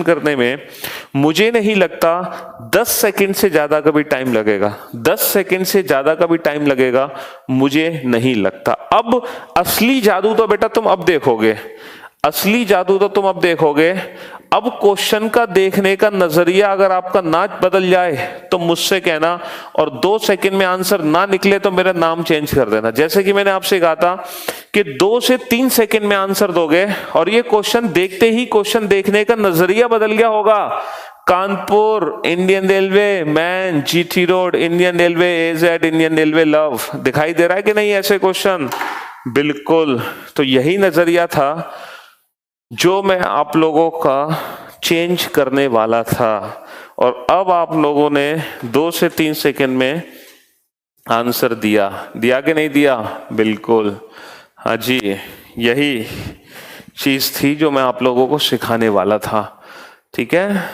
करने में मुझे नहीं लगता 10 सेकंड से ज्यादा का भी टाइम लगेगा, 10 सेकंड से ज्यादा का भी टाइम लगेगा मुझे नहीं लगता। अब असली जादू तो बेटा तुम अब देखोगे, अब क्वेश्चन का देखने का नजरिया अगर आपका ना बदल जाए तो मुझसे कहना, और 2 सेकंड में आंसर ना निकले तो मेरा नाम चेंज कर देना। जैसे कि मैंने आपसे कहा था कि 2 से 3 सेकंड में आंसर दोगे और ये क्वेश्चन देखते ही क्वेश्चन देखने का नजरिया बदल गया होगा। Kanpur, Indian railway, man, GT road, Indian railway, AZ, Indian railway, love, दिखाई दे रहा है कि नहीं ऐसे क्वेश्चन? बिल्कुल। तो यही नजरिया था जो मैं आप लोगों का चेंज करने वाला था, और अब आप लोगों ने 2 से 3 सेकंड में आंसर दिया कि नहीं दिया? बिल्कुल, हाँ जी, यही चीज थी जो मैं आप लोगों को सिखाने वाला था। ठीक है,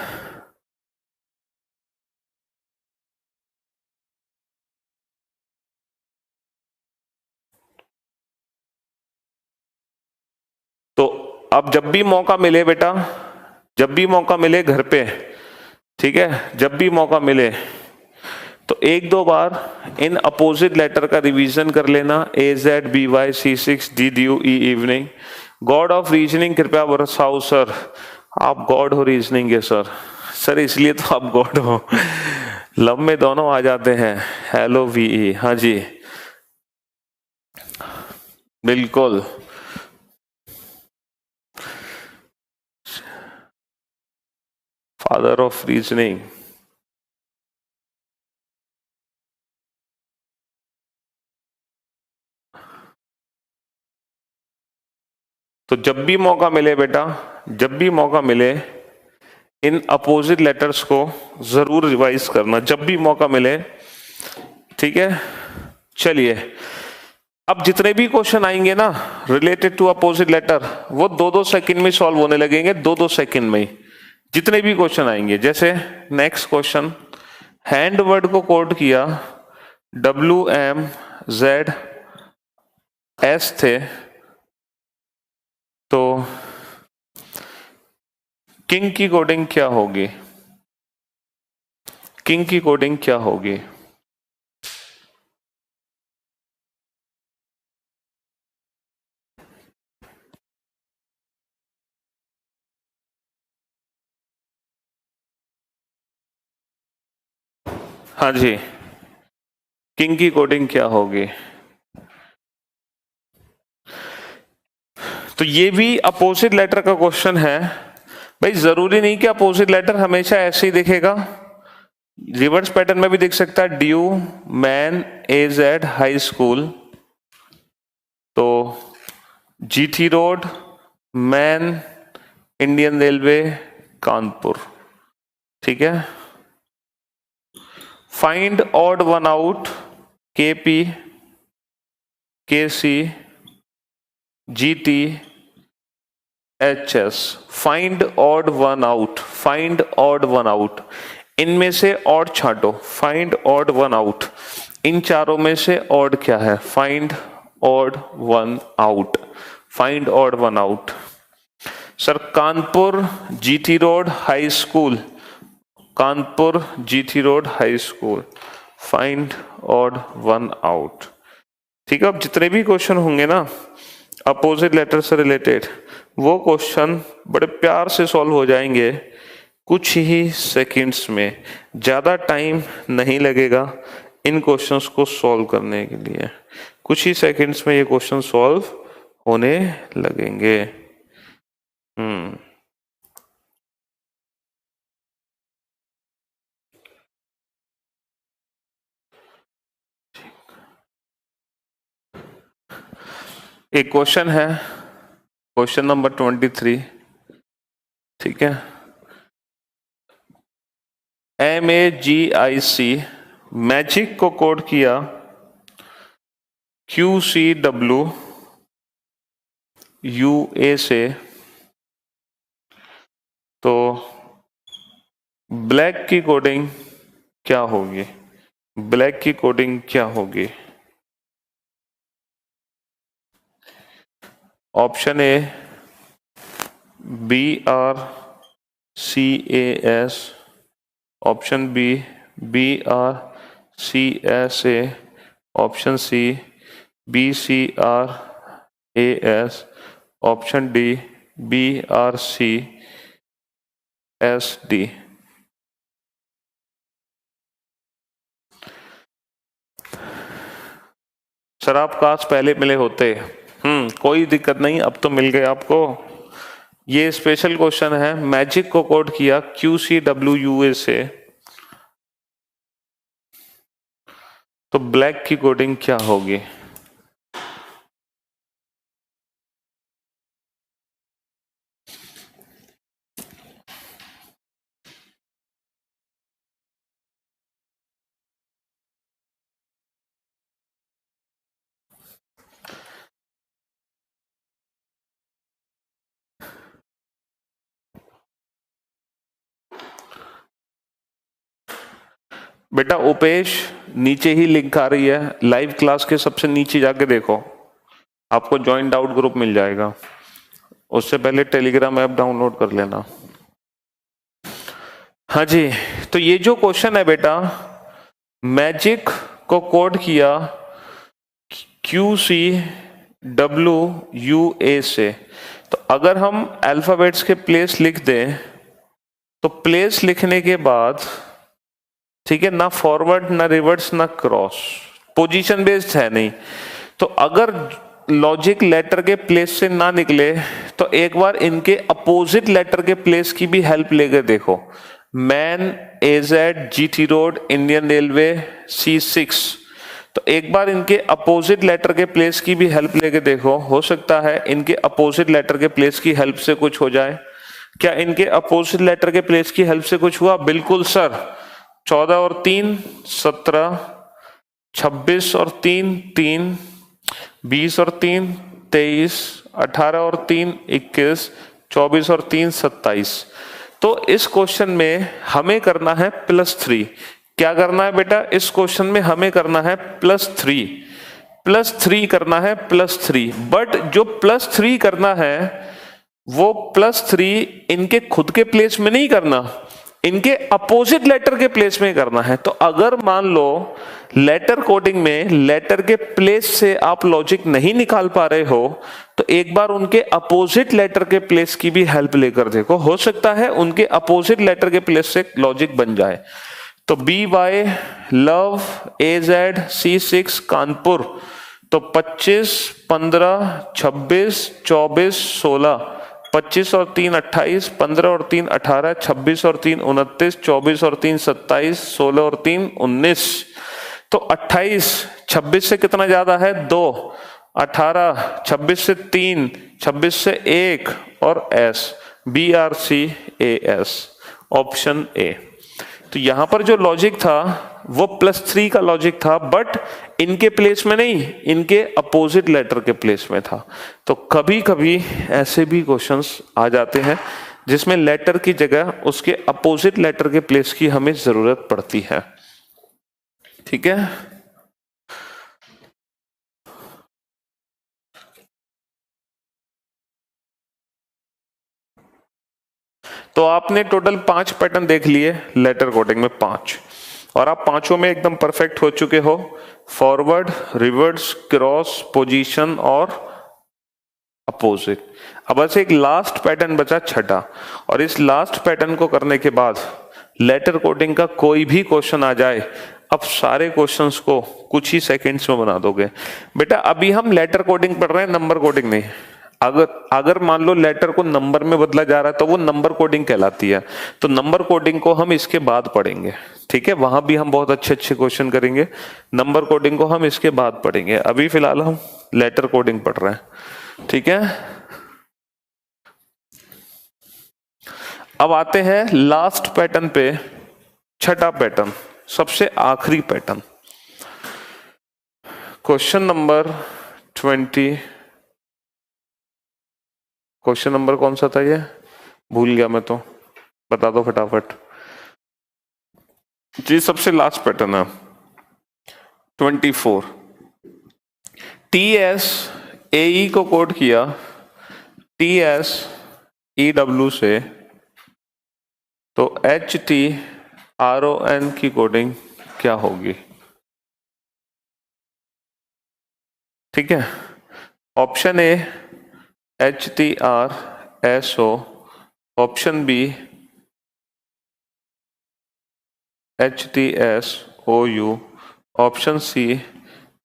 तो अब जब भी मौका मिले बेटा, जब भी मौका मिले घर पे, ठीक है, जब भी मौका मिले तो 1-2 बार इन अपोजिट लेटर का रिवीजन कर लेना। AZBYC6DDUE evening. God of reasoning कृपया बरसाओ सर। आप गॉड हो रीजनिंग के सर, इसलिए तो आप गॉड हो। लव में दोनों आ जाते हैं। हेलो VE, हाँ जी बिल्कुल। Father of reasoning. तो जब भी मौका मिले बेटा, जब भी मौका मिले इन अपोजिट लेटर्स को जरूर रिवाइज करना, जब भी मौका मिले। ठीक है, चलिए अब जितने भी क्वेश्चन आएंगे ना रिलेटेड टू अपोजिट लेटर, वो 2-2 सेकंड में सॉल्व होने लगेंगे, 2-2 सेकंड में ही जितने भी क्वेश्चन आएंगे। जैसे नेक्स्ट क्वेश्चन, हैंड वर्ड को कोड किया, WMZS थे, तो किंग की कोडिंग क्या होगी? किंग की कोडिंग क्या होगी? हाँ जी, किंग की कोडिंग क्या होगी? तो ये भी अपोजिट लेटर का क्वेश्चन है भाई। जरूरी नहीं कि अपोजिट लेटर हमेशा ऐसे ही दिखेगा, रिवर्स पैटर्न में भी दिख सकता है। ड्यू, मैन, AZ, हाई स्कूल, तो GT रोड, मैन, इंडियन रेलवे, कानपुर। ठीक है, find odd one out, KP, KC, GT, HS। Find odd one out, find odd one out, इनमें से ऑड छांटो, फाइंड ऑड वन आउट। इन चारों में से ऑड क्या है? Find odd one out, find odd one out. Sir Kanpur GT road high school, Kanpur GT road high school, find odd one out. ठीक है, अब जितने भी क्वेश्चन होंगे ना अपोजिट लेटर से रिलेटेड, वो क्वेश्चन बड़े प्यार से सॉल्व हो जाएंगे कुछ ही सेकंड्स में। ज्यादा टाइम नहीं लगेगा इन क्वेश्चंस को सॉल्व करने के लिए, कुछ ही सेकंड्स में ये क्वेश्चन सॉल्व होने लगेंगे। एक क्वेश्चन है, क्वेश्चन नंबर 23, ठीक है। MAGIC मैजिक को कोड किया QCWUA से, तो ब्लैक की कोडिंग क्या होगी? ब्लैक की कोडिंग क्या होगी? Option A BRCAS, option B BRCSA, option C BCRAS, option D BRCSD। Sir आप काश पहले मिले होते। कोई दिक्कत नहीं, अब तो मिल गए आपको। ये स्पेशल क्वेश्चन है, मैजिक को कोड किया QCWUA से, तो ब्लैक की कोडिंग क्या होगी? बेटा उपेश, नीचे ही लिंक आ रही है, लाइव क्लास के सबसे नीचे जाके देखो, आपको जॉइंट आउट ग्रुप मिल जाएगा। उससे पहले टेलीग्राम ऐप डाउनलोड कर लेना। हाँ जी, तो ये जो क्वेश्चन है बेटा, मैजिक को कोड किया QCWUA से, तो अगर हम अल्फाबेट्स के प्लेस लिख दें, तो प्लेस लिखने के बाद, ठीक है, ना फॉरवर्ड ना रिवर्स ना क्रॉस, पोजीशन बेस्ड है नहीं, तो अगर लॉजिक लेटर के प्लेस से ना निकले तो एक बार इनके अपोजिट लेटर के प्लेस की भी हेल्प लेकर देखो। Man, AZ, GT road, Indian railway, C6, तो एक बार इनके अपोजिट लेटर के प्लेस की भी हेल्प लेके देखो, हो सकता है इनके अपोजिट लेटर के प्लेस की हेल्प से कुछ हो जाए। क्या इनके अपोजिट लेटर के प्लेस की हेल्प से कुछ हुआ? बिल्कुल सर। 14 और 3 17, 26 और 3 3, 20 और 3 23, 18 और 3 21, 24 और 3 27। तो इस क्वेश्चन में हमें करना है +3। क्या करना है बेटा? इस क्वेश्चन में हमें करना है +3 करना है, +3। बट जो +3 करना है वो +3 इनके खुद के प्लेस में नहीं करना, इनके अपोजिट लेटर के प्लेस में करना है। तो अगर मान लो लेटर कोडिंग में लेटर के प्लेस से आप लॉजिक नहीं निकाल पा रहे हो, तो एक बार उनके अपोजिट लेटर के प्लेस की भी हेल्प लेकर देखो, हो सकता है उनके अपोजिट लेटर के प्लेस से लॉजिक बन जाए। तो BY love, AZ, C6 Kanpur, तो 25 15 26 24 16, 25 और 3 28, 15 और 3 18, 26 और 3 29, 24 और 3 27, 16 और 3 19। तो 28 26 से कितना ज्यादा है? 2, 18 26 से 3, 26 से 1 और S, BRCAS, ऑप्शन ए। तो यहां पर जो लॉजिक था वो +3 का लॉजिक था, बट इनके प्लेस में नहीं, इनके अपोजिट लेटर के प्लेस में था। तो कभी कभी ऐसे भी क्वेश्चंस आ जाते हैं जिसमें लेटर की जगह उसके अपोजिट लेटर के प्लेस की हमें जरूरत पड़ती है, ठीक है। तो आपने टोटल 5 पैटर्न देख लिए लेटर कोडिंग में, 5, और आप पांचों में एकदम परफेक्ट हो चुके हो। फॉरवर्ड, रिवर्स, क्रॉस, पोजीशन और अपोजिट। अब बस एक लास्ट पैटर्न बचा, छठा, और इस लास्ट पैटर्न को करने के बाद लेटर कोडिंग का कोई भी क्वेश्चन आ जाए, अब सारे क्वेश्चंस को कुछ ही सेकंड्स में बना दोगे। बेटा अभी हम लेटर कोडिंग पढ़ रहे हैं, नंबर कोडिंग नहीं। अगर मान लो लेटर को नंबर में बदला जा रहा है तो वो नंबर कोडिंग कहलाती है। तो नंबर कोडिंग को हम इसके बाद पढ़ेंगे, ठीक है। वहां भी हम बहुत अच्छे क्वेश्चन करेंगे। नंबर कोडिंग को हम इसके बाद पढ़ेंगे। अभी फिलहाल हम लेटर कोडिंग पढ़ रहे हैं, ठीक है। अब आते हैं लास्ट पैटर्न पे, छठा पैटर्न, सबसे आखिरी pattern. Question number 20, question number कौन सा था ये, भूल गया मैं, तो बता दो फटाफट जी। सबसे लास्ट पैटर्न है 24। TS AE को कोड किया TS EW से, तो HT RON की कोडिंग क्या होगी? ठीक है, option A HTR SO, option B HTS OU, option C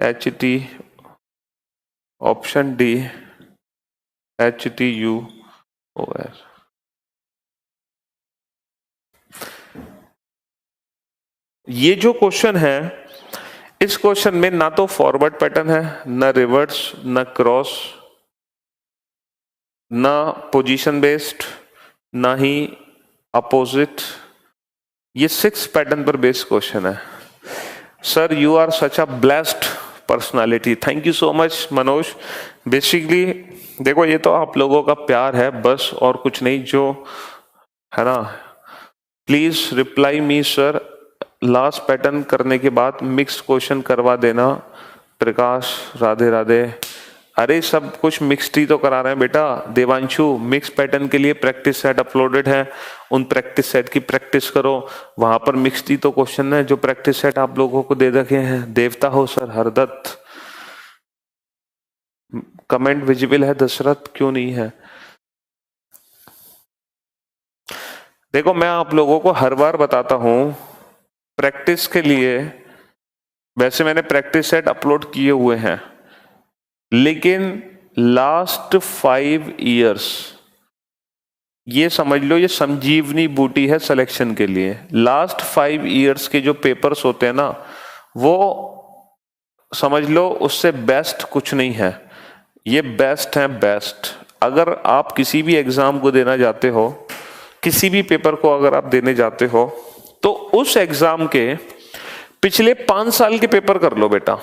HT, option D HTU OS। ये जो क्वेश्चन है, इस क्वेश्चन में ना तो फॉरवर्ड पैटर्न है, ना रिवर्स, ना क्रॉस, ना पोजीशन बेस्ड, ना ही अपोजिट। ये 6 पैटर्न पर बेस्ड क्वेश्चन है। Sir you are such a blessed personality, thank you so much Manoj. Basically देखो, ये तो आप लोगों का प्यार है बस, और कुछ नहीं, जो है ना। Please reply me sir, last pattern करने के बाद मिक्स क्वेश्चन करवा देना। प्रकाश राधे राधे। अरे सब कुछ मिक्स्ड ही तो करा रहे हैं बेटा। देवांशु, मिक्स पैटर्न के लिए प्रैक्टिस सेट अपलोडेड है, उन प्रैक्टिस सेट की प्रैक्टिस करो, वहां पर मिक्स्ड ही तो क्वेश्चन है जो प्रैक्टिस सेट आप लोगों को दे रखे हैं। देवता हो सर हरदत्त, कमेंट विजिबल है दशरथ, क्यों नहीं है? देखो मैं आप लोगों को हर बार बताता हूं, प्रैक्टिस के लिए वैसे मैंने प्रैक्टिस सेट अपलोड किए हुए हैं, लेकिन लास्ट 5 इयर्स ये समझ लो, ये संजीवनी बूटी है सिलेक्शन के लिए। लास्ट 5 इयर्स के जो पेपर्स होते हैं ना, वो समझ लो उससे बेस्ट कुछ नहीं है, ये बेस्ट है बेस्ट। अगर आप किसी भी एग्जाम को देना जाते हो, किसी भी पेपर को अगर आप देने जाते हो, तो उस एग्जाम के पिछले 5 साल के पेपर कर लो बेटा,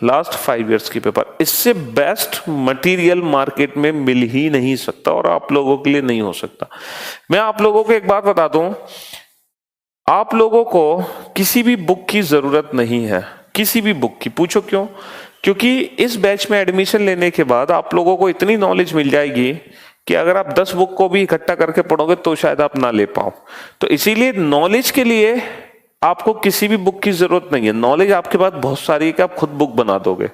लास्ट 5 इयर्स की पेपर। इससे बेस्ट मटेरियल मार्केट में मिल ही नहीं सकता, और आप लोगों के लिए नहीं हो सकता। मैं आप लोगों को एक बात बता दूं, आप लोगों को किसी भी बुक की जरूरत नहीं है, किसी भी बुक की। पूछो क्यों? क्योंकि इस बैच में एडमिशन लेने के बाद आप लोगों को इतनी नॉलेज मिल जाएगी कि अगर आप 10 बुक को भी इकट्ठा करके पढ़ोगे तो शायद आप ना ले पाओ। तो इसीलिए नॉलेज के लिए आपको किसी भी बुक की जरूरत नहीं है। नॉलेज आपके पास बहुत सारी है कि आप खुद बुक बना दोगे।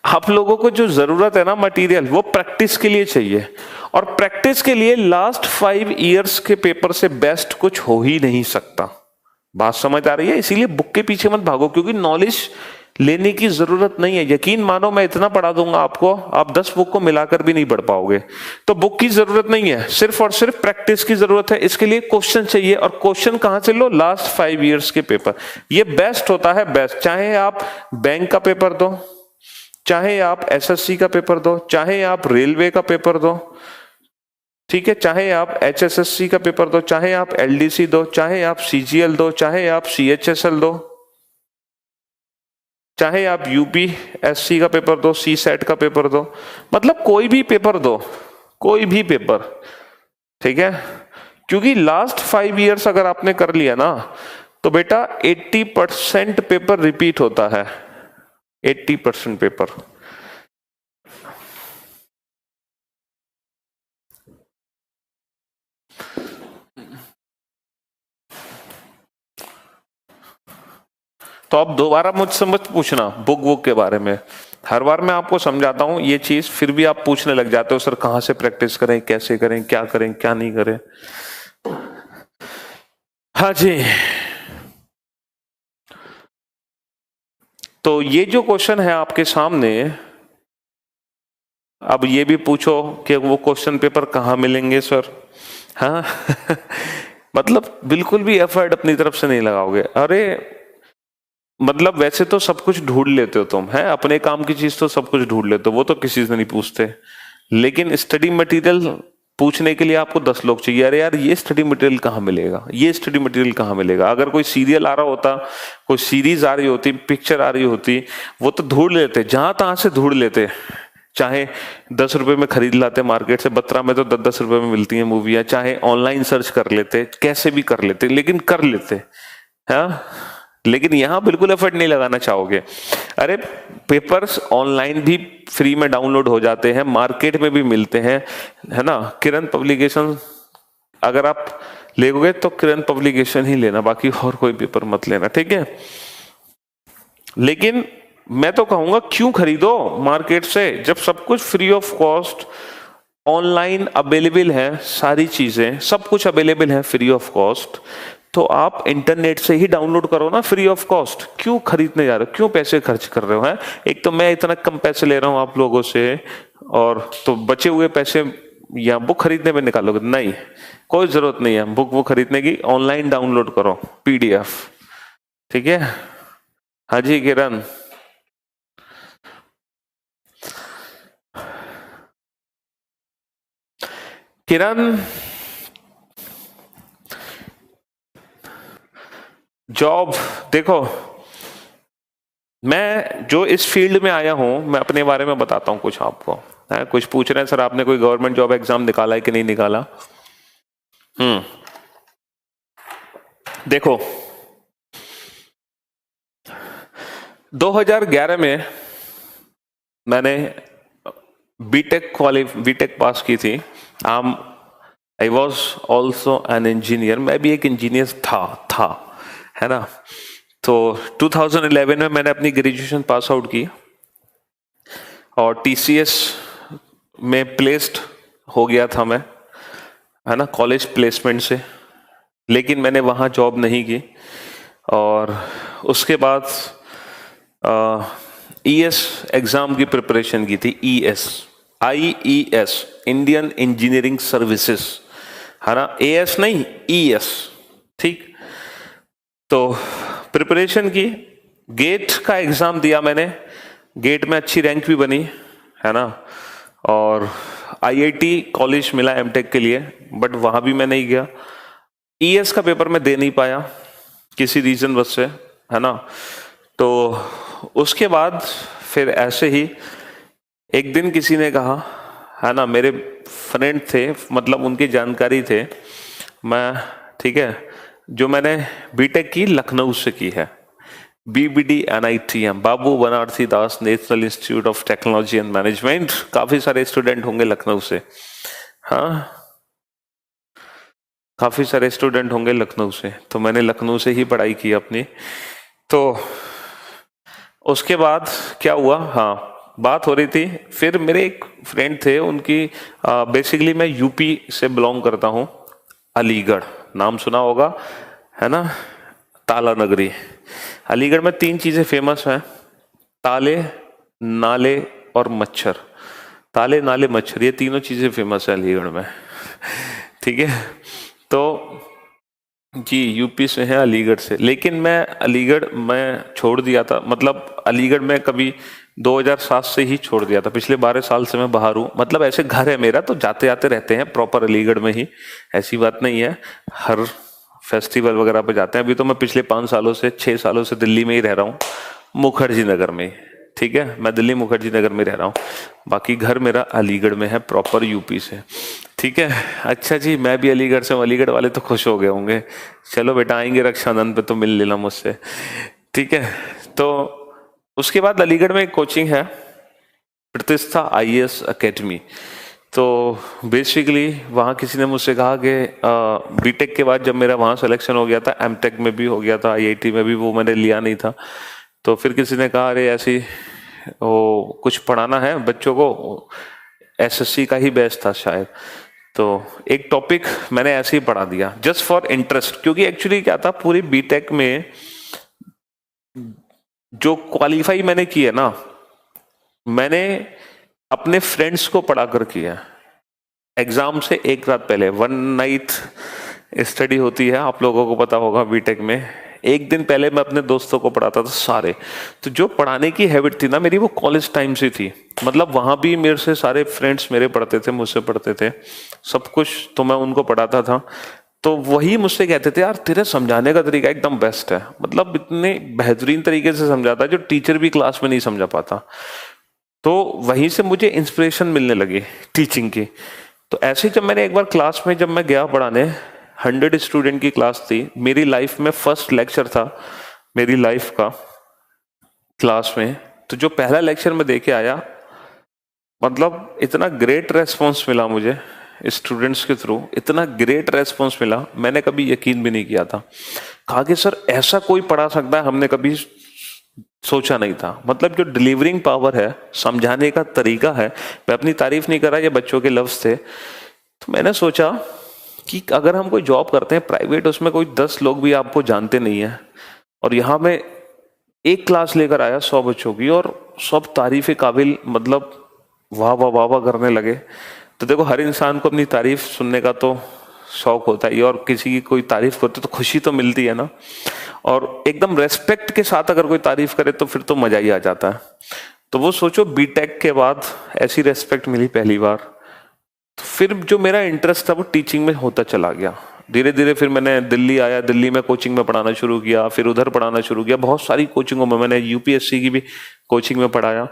आप लोगों को जो जरूरत है ना मटेरियल, वो प्रैक्टिस के लिए चाहिए, और प्रैक्टिस के लिए लास्ट 5 इयर्स के पेपर से बेस्ट कुछ हो ही नहीं सकता। बात समझ आ रही है? इसीलिए बुक के पीछे मत भागो, क्योंकि नॉलेज लेने की जरूरत नहीं है। यकीन मानो, मैं इतना पढ़ा दूंगा आपको, आप 10 बुक को मिलाकर भी नहीं पढ़ पाओगे। तो बुक की जरूरत नहीं है, सिर्फ और सिर्फ प्रैक्टिस की जरूरत है। इसके लिए क्वेश्चन चाहिए, और क्वेश्चन कहां से लो? लास्ट 5 इयर्स के पेपर। ये बेस्ट होता है, बेस्ट। चाहे आप बैंक का पेपर दो, चाहे आप SSC का पेपर दो, चाहे आप रेलवे का पेपर दो, ठीक है, चाहे आप HSSC का पेपर दो, चाहे आप LDC दो, चाहे आप CGL दो, चाहे आप CHSL दो, चाहे आप UPSC का पेपर दो, CSET का पेपर दो, मतलब कोई भी पेपर दो, कोई भी पेपर, ठीक है। क्योंकि लास्ट 5 इयर्स अगर आपने कर लिया ना, तो बेटा 80% पेपर रिपीट होता है, 80% पेपर। तो अब दोबारा मुझसे मत पूछना बुक के बारे में। हर बार मैं आपको समझाता हूं ये चीज, फिर भी आप पूछने लग जाते हो, सर कहां से प्रैक्टिस करें, कैसे करें, क्या नहीं करें। हाँ जी, तो ये जो क्वेश्चन है आपके सामने, अब ये भी पूछो कि वो क्वेश्चन पेपर कहाँ मिलेंगे सर। हाँ मतलब बिल्कुल भी एफर्ट अपनी तरफ से नहीं लगाओगे। अरे मतलब वैसे तो सब कुछ ढूंढ लेते हो तुम, है अपने काम की चीज तो सब कुछ ढूंढ लेते हो, वो तो किसी से नहीं पूछते। लेकिन स्टडी मटेरियल पूछने के लिए आपको 10 लोग चाहिए। अरे यार ये स्टडी मटेरियल कहाँ मिलेगा, ये स्टडी मटेरियल कहाँ मिलेगा। अगर कोई सीरियल आ रहा होता, कोई सीरीज आ रही होती, पिक्चर आ रही होती, वो तो ढूंढ लेते, जहां तहां से ढूंढ लेते। चाहे 10 रुपए में खरीद लाते मार्केट से, 12 में तो 10-10 रुपए में मिलती है मूवियां, चाहे ऑनलाइन सर्च कर लेते, कैसे भी कर लेते, लेकिन कर लेते। हाँ, लेकिन यहां बिल्कुल एफर्ट नहीं लगाना चाहोगे। अरे पेपर्स ऑनलाइन भी फ्री में डाउनलोड हो जाते हैं, मार्केट में भी मिलते हैं, है ना। किरण पब्लिकेशन अगर आप लेगोगे तो किरण पब्लिकेशन ही लेना, बाकी और कोई पेपर मत लेना, ठीक है। लेकिन मैं तो कहूंगा क्यों खरीदो मार्केट से, जब सब कुछ free of cost online available है, सारी चीजें सब कुछ अवेलेबल है फ्री ऑफ कॉस्ट, तो आप इंटरनेट से ही डाउनलोड करो ना फ्री ऑफ कॉस्ट। क्यों खरीदने जा रहे हो, क्यों पैसे खर्च कर रहे हो, हैं। एक तो मैं इतना कम पैसे ले रहा हूं आप लोगों से, और तो बचे हुए पैसे या बुक खरीदने में निकालोगे, नहीं, कोई जरूरत नहीं है बुक वो खरीदने की, ऑनलाइन डाउनलोड करो पीडीएफ, ठीक है। हाँ जी किरण। किरण जॉब देखो, मैं जो इस फील्ड में आया हूं, मैं अपने बारे में बताता हूं कुछ आपको, है। कुछ पूछ रहे हैं सर आपने कोई गवर्नमेंट जॉब एग्जाम निकाला है कि नहीं निकाला। देखो 2011 में मैंने बीटेक पास की थी। I was also an engineer, मैं भी एक इंजीनियर था, है ना। तो 2011 में मैंने अपनी ग्रेजुएशन पास आउट की और टीसीएस में प्लेस्ड हो गया था मैं, है ना, कॉलेज प्लेसमेंट से। लेकिन मैंने वहाँ जॉब नहीं की, और उसके बाद ईएस एग्ज़ाम की प्रिपरेशन की थी। IES इंडियन इंजीनियरिंग सर्विसेज, है ना, एएस नहीं ईएस, ठीक। तो प्रिपरेशन की, गेट का एग्ज़ाम दिया मैंने, गेट में अच्छी रैंक भी बनी, है ना, और आईआईटी कॉलेज मिला एमटेक के लिए, बट वहाँ भी मैं नहीं गया। ईएस का पेपर मैं दे नहीं पाया किसी रीज़न बस से, है ना। तो उसके बाद फिर ऐसे ही एक दिन किसी ने कहा, है ना, मेरे फ्रेंड थे, मतलब उनकी जानकारी थे, मैं, ठीक है, जो मैंने बीटेक की लखनऊ से की है, BBD NITM, Babu Banarasi Das national institute of technology and management. काफी सारे स्टूडेंट होंगे लखनऊ से, हाँ, काफी सारे स्टूडेंट होंगे लखनऊ से, तो मैंने लखनऊ से ही पढ़ाई की अपनी। तो उसके बाद क्या हुआ, हाँ, बात हो रही थी, फिर मेरे एक फ्रेंड थे, उनकी बेसिकली मैं यूपी से बिलोंग करता हूँ, अलीगढ़ नाम सुना होगा, है ना, ताला नगरी। अलीगढ़ में 3 चीजें फेमस हैं, ताले, नाले और मच्छर। ताले, नाले, मच्छर, ये तीनों चीजें फेमस है अलीगढ़ में, ठीक है। तो जी यूपी से है, अलीगढ़ से, लेकिन मैं अलीगढ़ मैं छोड़ दिया था, मतलब अलीगढ़ में कभी 2007 से ही छोड़ दिया था, पिछले 12 साल से मैं बाहर हूँ। मतलब ऐसे घर है मेरा, तो जाते आते रहते हैं प्रॉपर अलीगढ़ में ही, ऐसी बात नहीं है, हर फेस्टिवल वगैरह पे जाते हैं। अभी तो मैं पिछले 5 सालों से 6 सालों से दिल्ली में ही रह रहा हूँ, मुखर्जी नगर में, ठीक है, मैं दिल्ली मुखर्जी नगर में रह रहा हूँ, बाकी घर मेरा अलीगढ़ में है, प्रॉपर यूपी से, ठीक है। अच्छा जी, मैं भी अलीगढ़ से हूँ, अलीगढ़ वाले तो खुश हो गए होंगे, चलो बेटा आएंगे रक्षाबंधन पे तो मिल लेना मुझसे, ठीक है। तो उसके बाद अलीगढ़ में एक कोचिंग है, प्रतिष्ठा IAS अकेडमी। तो बेसिकली वहाँ किसी ने मुझसे कहा कि बीटेक के बाद जब मेरा वहाँ सिलेक्शन हो गया था, एमटेक में भी हो गया था, IIT में भी, वो मैंने लिया नहीं था, तो फिर किसी ने कहा अरे ऐसी वो कुछ पढ़ाना है बच्चों को, SSC का ही बेस्ट था शायद, तो एक टॉपिक मैंने ऐसे ही पढ़ा दिया जस्ट फॉर इंटरेस्ट, क्योंकि एक्चुअली क्या था, पूरी बीटेक में जो क्वालिफाई मैंने किया ना, मैंने अपने फ्रेंड्स को पढ़ा कर किया, एग्जाम से एक रात पहले, 1 नाइट स्टडी होती है, आप लोगों को पता होगा बीटेक में, एक दिन पहले मैं अपने दोस्तों को पढ़ाता था सारे। तो जो पढ़ाने की हैबिट थी ना मेरी, वो कॉलेज टाइम से थी। मतलब वहां भी मेरे से सारे फ्रेंड्स मेरे पढ़ते थे, मुझसे पढ़ते थे सब कुछ, तो मैं उनको पढ़ाता था। तो वही मुझसे कहते थे, यार तेरे समझाने का तरीका एकदम बेस्ट है, मतलब इतने बेहतरीन तरीके से समझाता है जो टीचर भी क्लास में नहीं समझा पाता। तो वहीं से मुझे इंस्पिरेशन मिलने लगी टीचिंग की। तो ऐसे ही जब मैंने एक बार क्लास में जब मैं गया पढ़ाने, 100 स्टूडेंट की क्लास थी, मेरी लाइफ में फर्स्ट लेक्चर था मेरी लाइफ का क्लास में। तो जो पहला लेक्चर मैं देके आया, मतलब इतना ग्रेट रेस्पॉन्स मिला मुझे स्टूडेंट्स के थ्रू, इतना ग्रेट रेस्पॉन्स मिला, मैंने कभी यकीन भी नहीं किया था। कहा कि सर ऐसा कोई पढ़ा सकता है, हमने कभी सोचा नहीं था। मतलब जो डिलीवरिंग पावर है, समझाने का तरीका है, मैं अपनी तारीफ नहीं कर रहा, ये बच्चों के लफ्ज थे। तो मैंने सोचा कि अगर हम कोई जॉब करते हैं प्राइवेट, उसमें कोई 10 लोग भी आपको जानते नहीं है, और यहाँ मैं एक क्लास लेकर आया 100 बच्चों की, और सब तारीफ काबिल, मतलब वाह वाह वाह वाह करने लगे। तो देखो, हर इंसान को अपनी तारीफ सुनने का तो शौक होता है, और किसी की कोई तारीफ करते तो खुशी तो मिलती है ना। और एकदम रेस्पेक्ट के साथ अगर कोई तारीफ करे तो फिर तो मजा ही आ जाता है। तो वो सोचो, बीटेक के बाद ऐसी रेस्पेक्ट मिली पहली बार। तो फिर जो मेरा इंटरेस्ट था वो टीचिंग में होता चला गया धीरे धीरे। फिर मैंने दिल्ली आया, दिल्ली में कोचिंग में पढ़ाना शुरू किया, फिर उधर पढ़ाना शुरू किया, बहुत सारी कोचिंगों में, मैंने यूपीएससी की भी कोचिंग में पढ़ाया।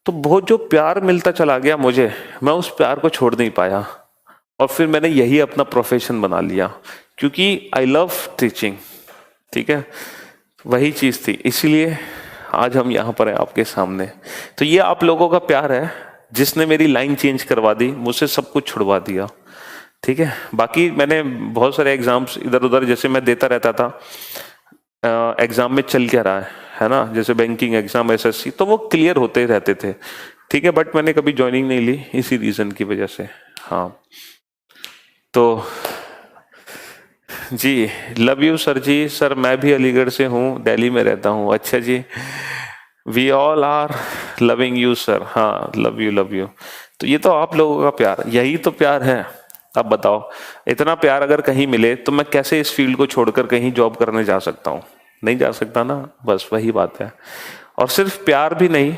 तो बहुत जो प्यार मिलता चला गया मुझे, मैं उस प्यार को छोड़ नहीं पाया, और फिर मैंने यही अपना प्रोफेशन बना लिया, क्योंकि आई लव टीचिंग। ठीक है, वही चीज थी, इसीलिए आज हम यहाँ पर हैं आपके सामने। तो ये आप लोगों का प्यार है जिसने मेरी लाइन चेंज करवा दी, मुझसे सब कुछ छुड़वा दिया। ठीक है, बाकी मैंने बहुत सारे एग्जाम्स इधर उधर जैसे मैं देता रहता था, एग्जाम में चल क्या रहा है ना, जैसे बैंकिंग एग्जाम, एसएससी, तो वो क्लियर होते रहते थे। ठीक है, बट मैंने कभी ज्वाइनिंग नहीं ली इसी रीजन की वजह से। हाँ, तो जी, love you sir ji. Sir मैं भी अलीगढ़ से हूँ, दिल्ली में रहता हूँ। अच्छा जी, we all are loving you sir. हाँ, लव यू लव यू। तो ये तो आप लोगों का प्यार, यही तो प्यार है। अब बताओ, इतना प्यार अगर कहीं मिले तो मैं कैसे इस फील्ड को छोड़कर कहीं जॉब करने जा सकता हूँ? नहीं जा सकता ना, बस वही बात है। और सिर्फ प्यार भी नहीं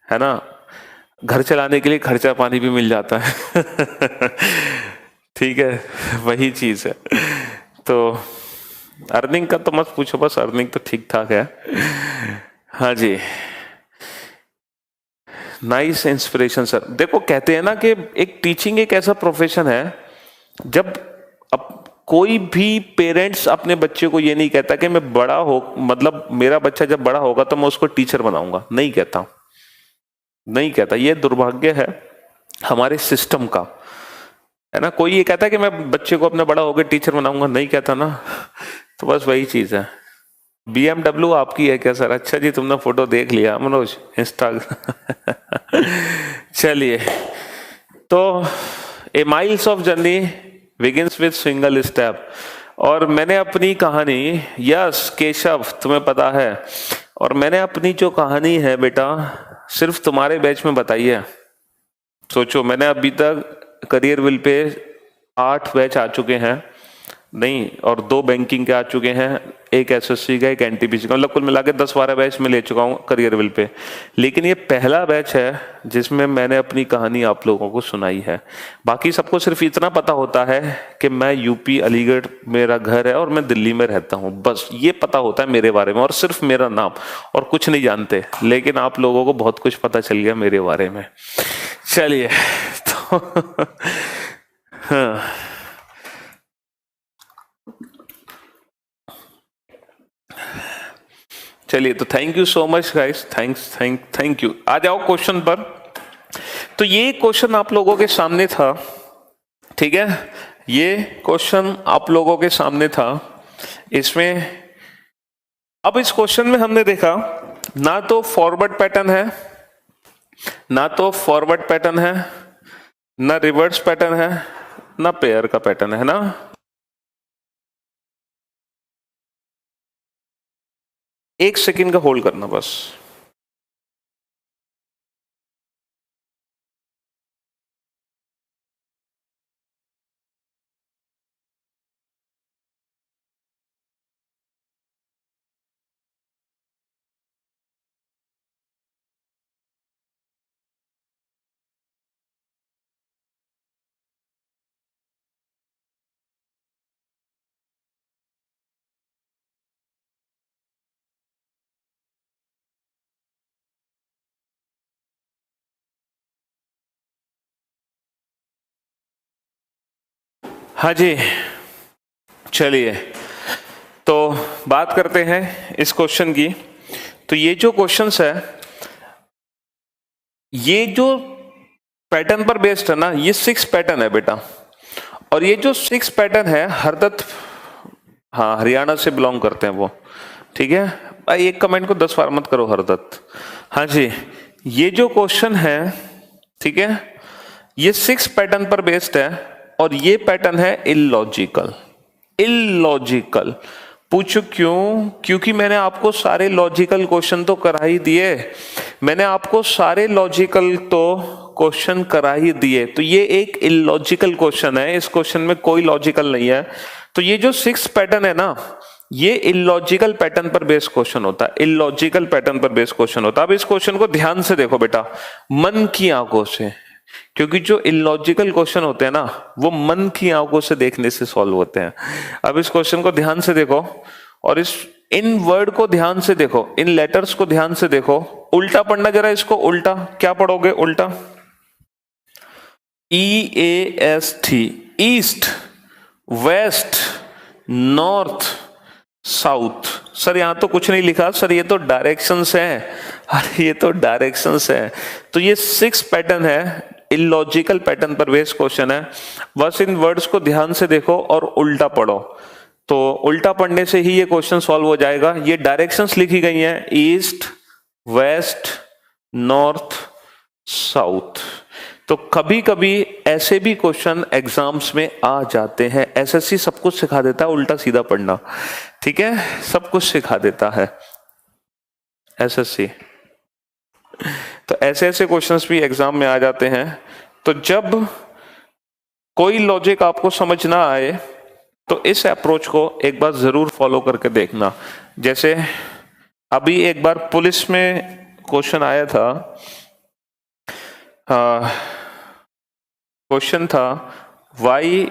है ना, घर चलाने के लिए खर्चा पानी भी मिल जाता है। ठीक है, वही चीज है। तो अर्निंग का तो मत पूछो, बस अर्निंग तो ठीक ठाक है। हाँ जी, नाइस इंस्पिरेशन सर। देखो, कहते हैं ना कि एक टीचिंग एक ऐसा प्रोफेशन है, जब अब कोई भी पेरेंट्स अपने बच्चे को ये नहीं कहता कि मैं बड़ा हो, मतलब मेरा बच्चा जब बड़ा होगा तो मैं उसको टीचर बनाऊंगा, नहीं कहता, नहीं कहता। ये दुर्भाग्य है हमारे सिस्टम का, है ना। कोई ये कहता है कि मैं बच्चे को अपने बड़ा होकर टीचर बनाऊंगा, नहीं कहता ना। तो बस वही चीज है। BMW आपकी है क्या सर? अच्छा जी, तुमने फोटो देख लिया मनोज, इंस्टाग्राम। चलिए, तो a miles of journey begins with single step. और मैंने अपनी कहानी, यस केशव तुम्हें पता है, और मैंने अपनी जो कहानी है बेटा सिर्फ तुम्हारे बैच में बताई है। सोचो, मैंने अभी तक करियर विल पे 8 बैच आ चुके हैं, नहीं, और 2 बैंकिंग के आ चुके हैं, एक एसएससी का, एक एनटीपीसी का, मतलब कुल मिला के 10-12 बैच में ले चुका हूँ करियर विल पे। लेकिन ये पहला बैच है जिसमें मैंने अपनी कहानी आप लोगों को सुनाई है। बाकी सबको सिर्फ इतना पता होता है कि मैं यूपी अलीगढ़ मेरा घर है और मैं दिल्ली में रहता हूँ, बस ये पता होता है मेरे बारे में, और सिर्फ मेरा नाम, और कुछ नहीं जानते। लेकिन आप लोगों को बहुत कुछ पता चल गया मेरे बारे में। चलिए, तो हाँ, चलिए, तो thank you so much guys, thank you. आ जाओ क्वेश्चन पर। तो ये क्वेश्चन आप लोगों के सामने था, ठीक है, ये क्वेश्चन आप लोगों के सामने था। इसमें अब इस क्वेश्चन में हमने देखा, ना तो फॉरवर्ड पैटर्न है, ना तो फॉरवर्ड पैटर्न है, ना रिवर्स पैटर्न है, ना पेयर का पैटर्न है ना। एक सेकंड का होल्ड करना बस। हाँ जी, चलिए तो बात करते हैं इस क्वेश्चन की। तो ये जो क्वेश्चंस है, ये जो पैटर्न पर बेस्ड है ना, ये 6 पैटर्न है बेटा। और ये जो 6 पैटर्न है, हरदत्त, हाँ हरियाणा से बिलोंग करते हैं वो, ठीक है भाई। एक कमेंट को 10 बार मत करो हरदत्त। हाँ जी, ये जो क्वेश्चन है, ठीक है, ये 6 पैटर्न पर बेस्ड है और ये पैटर्न है इलॉजिकल। इलॉजिकल पूछो क्यों? क्योंकि मैंने आपको सारे लॉजिकल क्वेश्चन तो करा ही दिए, मैंने आपको सारे लॉजिकल तो क्वेश्चन करा ही दिए। तो ये एक इलॉजिकल क्वेश्चन है, इस क्वेश्चन में कोई लॉजिकल नहीं है। तो ये जो 6 पैटर्न है ना, ये इलॉजिकल पैटर्न पर बेस्ड क्वेश्चन होता है, इलॉजिकल पैटर्न पर बेस्ड क्वेश्चन होता है। अब इस क्वेश्चन को ध्यान से देखो बेटा, मन की आंखों से, क्योंकि जो इलॉजिकल क्वेश्चन होते हैं ना, वो मन की आंखों से देखने से सॉल्व होते हैं। अब इस क्वेश्चन को ध्यान से देखो और इन वर्ड को ध्यान से देखो, इन लेटर्स को ध्यान से देखो। उल्टा पढ़ना जरा इसको, उल्टा क्या पढ़ोगे? उल्टा EAST, east, west, north, south. Sir यहां तो कुछ नहीं लिखा सर, ये तो डायरेक्शंस हैं। अरे ये तो डायरेक्शंस हैं। तो ये 6 पैटर्न है, इलॉजिकल पैटर्न पर बेस्ड क्वेश्चन है। बस इन वर्ड्स को ध्यान से देखो और उल्टा पढ़ो, तो उल्टा पढ़ने से ही ये क्वेश्चन सॉल्व हो जाएगा। ये डायरेक्शंस लिखी गई हैं, ईस्ट, वेस्ट, नॉर्थ, साउथ। तो कभी कभी ऐसे भी क्वेश्चन एग्जाम्स में आ जाते हैं। एसएससी सब कुछ सिखा देता है, उल्टा सीधा पढ़ना, ठीक है, सब कुछ सिखा देता है एसएससी। तो ऐसे ऐसे क्वेश्चंस भी एग्जाम में आ जाते हैं। तो जब कोई लॉजिक आपको समझ ना आए तो इस अप्रोच को एक बार जरूर फॉलो करके देखना। जैसे अभी एक बार पुलिस में क्वेश्चन आया था, क्वेश्चन था YRLEA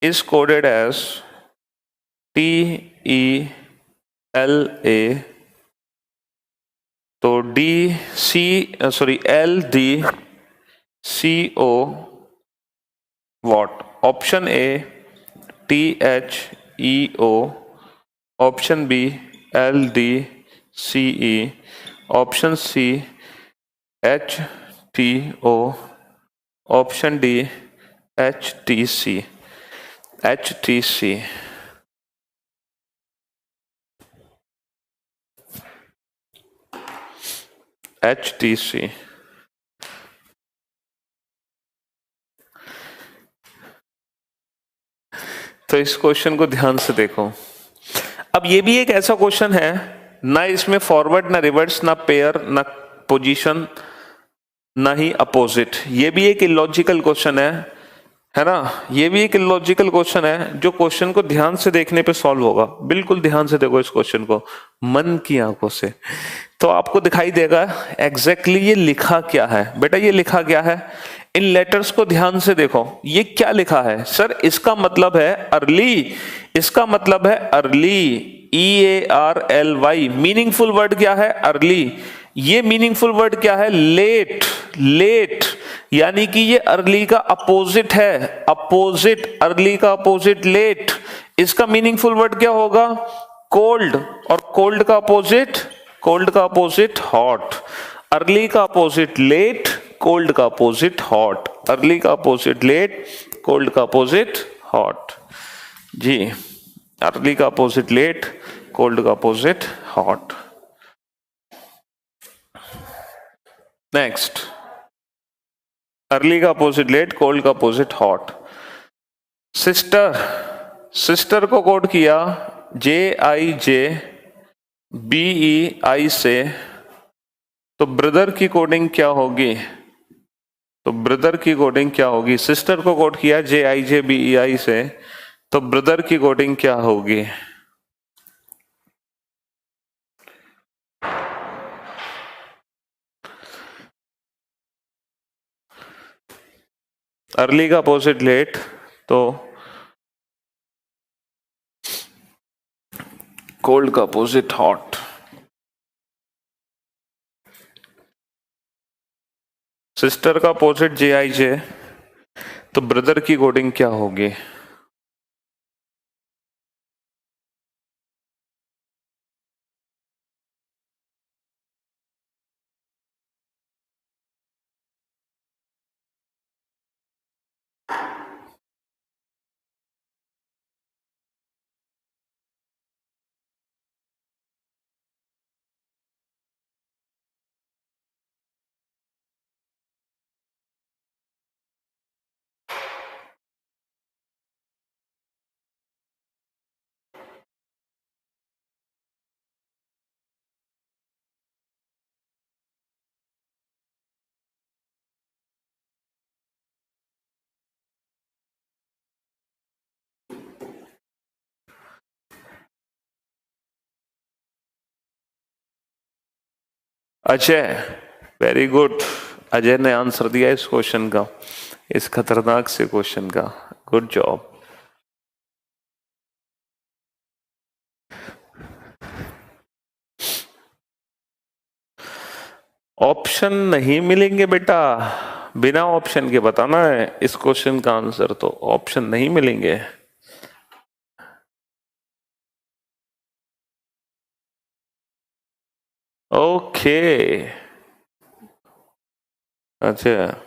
is coded as TELA, तो LDCO what? Option A THEO, option B LDCE, option C HTO, option D HTC। तो इस क्वेश्चन को ध्यान से देखो। अब ये भी एक ऐसा क्वेश्चन है, ना इसमें फॉरवर्ड, ना रिवर्स, ना पेयर, ना पोजीशन, ना ही अपोजिट। ये भी एक इलॉजिकल क्वेश्चन है ना। ये भी एक इलॉजिकल क्वेश्चन है जो क्वेश्चन को ध्यान से देखने पे सॉल्व होगा। बिल्कुल ध्यान से देखो इस क्वेश्चन को, मन की आंखों से, तो आपको दिखाई देगा एग्जैक्टली ये लिखा क्या है। बेटा ये लिखा क्या है, इन लेटर्स को ध्यान से देखो। ये क्या लिखा है सर? इसका मतलब है अर्ली, इसका मतलब है अर्ली, EARLY। मीनिंगफुल वर्ड क्या है? अर्ली। ये मीनिंगफुल वर्ड क्या है? लेट। लेट यानी कि ये अर्ली का अपोजिट है, अपोजिट, अर्ली का अपोजिट लेट। इसका मीनिंगफुल वर्ड क्या होगा? कोल्ड। और कोल्ड का अपोजिट, कोल्ड का अपोजिट हॉट। अर्ली का अपोजिट लेट, कोल्ड का अपोजिट हॉट। अर्ली का अपोजिट लेट, कोल्ड का अपोजिट हॉट। जी, अर्ली का अपोजिट लेट, कोल्ड का अपोजिट हॉट। नेक्स्ट, अर्ली का अपोजिट लेट, कोल्ड का अपोजिट हॉट। सिस्टर, सिस्टर को कोड किया JIJBEI से, तो ब्रदर की कोडिंग क्या होगी? तो ब्रदर की कोडिंग क्या होगी? सिस्टर को कोड किया JIJBEI से, तो ब्रदर की कोडिंग क्या होगी? अर्ली का अपोजिट लेट, तो कोल्ड का अपोजिट हॉट। सिस्टर का अपोजिट जे आई जे, तो ब्रदर की कोडिंग क्या होगी? Ajay, very good. अजय ने आंसर दिया इस क्वेश्चन का, इस खतरनाक से क्वेश्चन का। Good job. ऑप्शन नहीं मिलेंगे बेटा, बिना ऑप्शन के बताना है इस क्वेश्चन का आंसर, तो ऑप्शन नहीं मिलेंगे। ओके, अच्छा।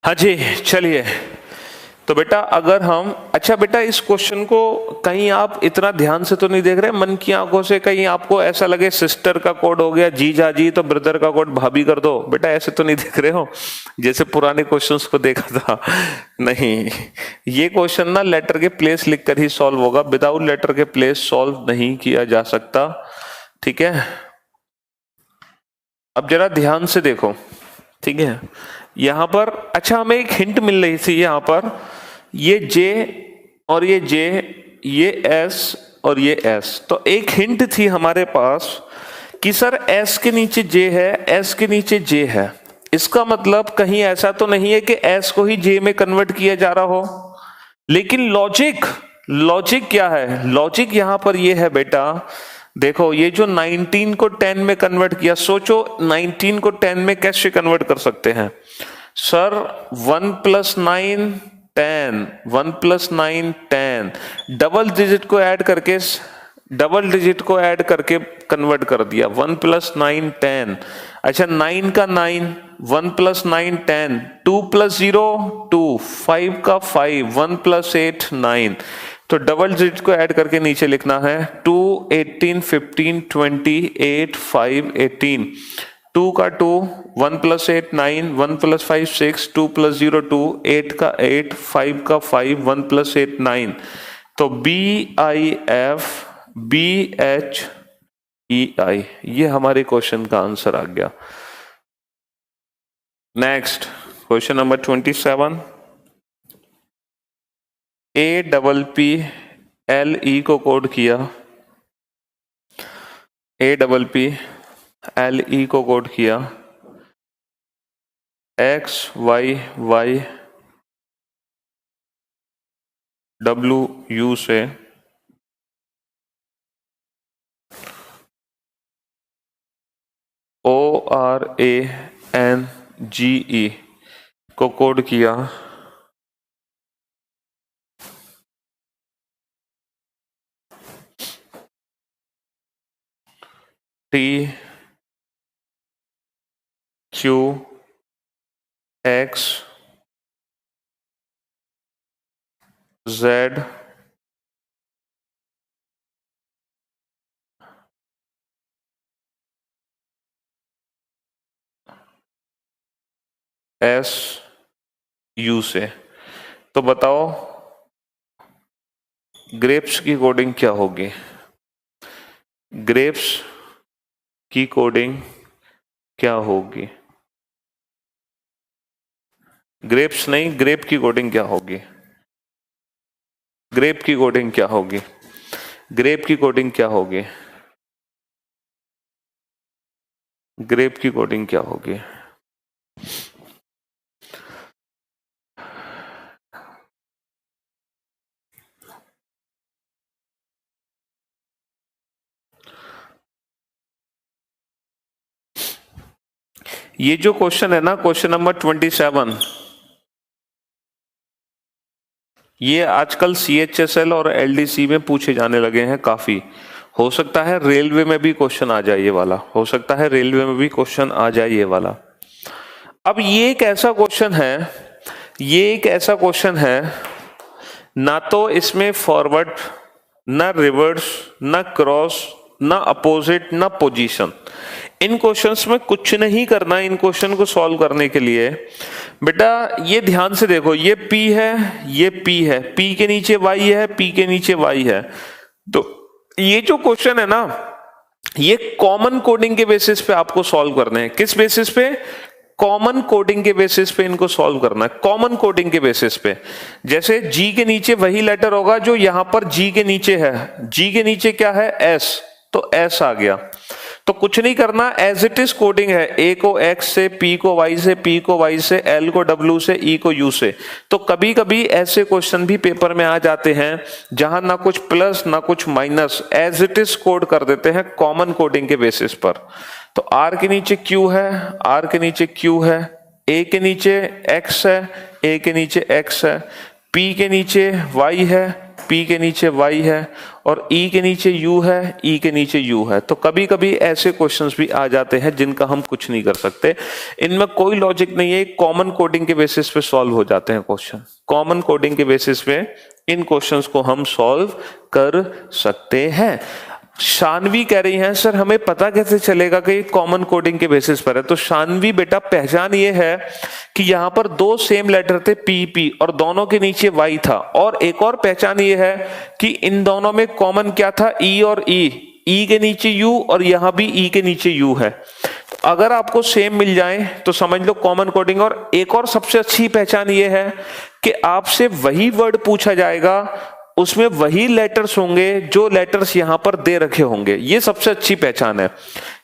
हाँ जी, चलिए। तो बेटा अगर हम, अच्छा बेटा इस क्वेश्चन को कहीं आप इतना ध्यान से तो नहीं देख रहे, मन की आंखों से, कहीं आपको ऐसा लगे सिस्टर का कोड हो गया जीजा जी तो ब्रदर का कोड भाभी कर दो, बेटा ऐसे तो नहीं देख रहे हो जैसे पुराने क्वेश्चंस को देखा था? नहीं, ये क्वेश्चन ना लेटर के प्लेस लिखकर ही सॉल्व होगा, विदाउट लेटर के प्लेस सॉल्व नहीं किया जा सकता। ठीक है, अब जरा ध्यान से देखो। ठीक है, यहां पर अच्छा हमें एक हिंट मिल रही थी, यहां पर ये जे और ये जे, ये एस और ये एस, तो एक हिंट थी हमारे पास कि सर एस के नीचे जे है, एस के नीचे जे है। इसका मतलब कहीं ऐसा तो नहीं है कि एस को ही जे में कन्वर्ट किया जा रहा हो, लेकिन लॉजिक, लॉजिक क्या है? लॉजिक यहां पर ये है बेटा, देखो ये जो 19 को 10 में कन्वर्ट किया, सोचो 19 को 10 में कैसे कन्वर्ट कर सकते हैं सर? 1 + 9 10, 1 + 9 10, डबल डिजिट को ऐड करके, डबल डिजिट को ऐड करके कन्वर्ट कर दिया। 1 + 9 10, अच्छा 9 का 9, 1 + 9 10, 2 + 0 2, 5 का 5, 1 + 8 9, तो डबल डिजिट को ऐड करके नीचे लिखना है 2 18 15 20 8 5 18, 2 का 2, 1 + 8 9, 1 + 5 6, 2 + 0 2, 8 का 8, 5 का 5, 1 + 8 9, तो BIF BHEI, ये हमारे क्वेश्चन का आंसर आ गया। नेक्स्ट क्वेश्चन नंबर 27, APPLE को कोड किया, APPLE को कोड किया XYYWU से, ORANGE को कोड किया TQXZ S यू से। तो बताओ ग्रेप्स की कोडिंग क्या होगी? ग्रेप्स की कोडिंग क्या होगी? ग्रेप्स नहीं, ग्रेप की कोडिंग क्या होगी? ग्रेप की कोडिंग क्या होगी? ग्रेप की कोडिंग क्या होगी? ग्रेप की कोडिंग क्या होगी? ये जो क्वेश्चन है ना, क्वेश्चन नंबर 27, ये आजकल CHSL और LDC में पूछे जाने लगे हैं काफी। हो सकता है रेलवे में भी क्वेश्चन आ जाए ये वाला, हो सकता है रेलवे में भी क्वेश्चन आ जाए ये वाला। अब ये एक ऐसा क्वेश्चन है, ये एक ऐसा क्वेश्चन है, ना तो इसमें फॉरवर्ड, ना रिवर्स, ना क्रॉस, ना अपोजिट, ना पोजीशन। इन क्वेश्चंस में कुछ नहीं करना इन क्वेश्चन को सॉल्व करने के लिए। बेटा ये ध्यान से देखो, ये P है, ये P है, P के नीचे Y है, P के नीचे Y है। तो ये जो क्वेश्चन है ना, ये कॉमन कोडिंग के बेसिस पे आपको सॉल्व करने हैं। किस बेसिस पे? कॉमन कोडिंग के बेसिस पे इनको सॉल्व करना है, कॉमन कोडिंग के बेसिस पे। जैसे G के नीचे वही लेटर होगा जो यहां पर G के नीचे है। G के नीचे क्या है? S, तो S आ गया। तो कुछ नहीं करना, एज इट इज कोडिंग है। A को X से, P को Y से, P को Y से, L को W से, E को U से। तो कभी कभी ऐसे क्वेश्चन भी पेपर में आ जाते हैं जहां ना कुछ प्लस ना कुछ minus, as it is code कर देते हैं कॉमन कोडिंग के बेसिस पर। तो R के नीचे Q है, R के नीचे Q है, A के नीचे X है, A के नीचे X है, P के नीचे Y है, P के नीचे Y है, और E के नीचे U है, E के नीचे U है। तो कभी कभी ऐसे क्वेश्चंस भी आ जाते हैं जिनका हम कुछ नहीं कर सकते, इनमें कोई लॉजिक नहीं है, कॉमन कोडिंग के बेसिस पे सॉल्व हो जाते हैं क्वेश्चन। कॉमन कोडिंग के बेसिस पे इन क्वेश्चंस को हम सॉल्व कर सकते हैं। शानवी कह रही हैं सर हमें पता कैसे चलेगा कि कॉमन कोडिंग के बेसिस पर है? तो शानवी बेटा पहचान ये है कि यहां पर दो सेम लेटर थे PP और दोनों के नीचे Y था, और एक और पहचान ये है कि इन दोनों में कॉमन क्या था? E और E के नीचे U और यहां भी E के नीचे U है। अगर आपको सेम मिल जाए तो समझ लो कॉमन कोडिंग। और एक और सबसे अच्छी पहचान ये है कि आपसे वही वर्ड पूछा जाएगा, उसमें वही लेटर्स होंगे जो लेटर्स यहां पर दे रखे होंगे। ये सबसे अच्छी पहचान है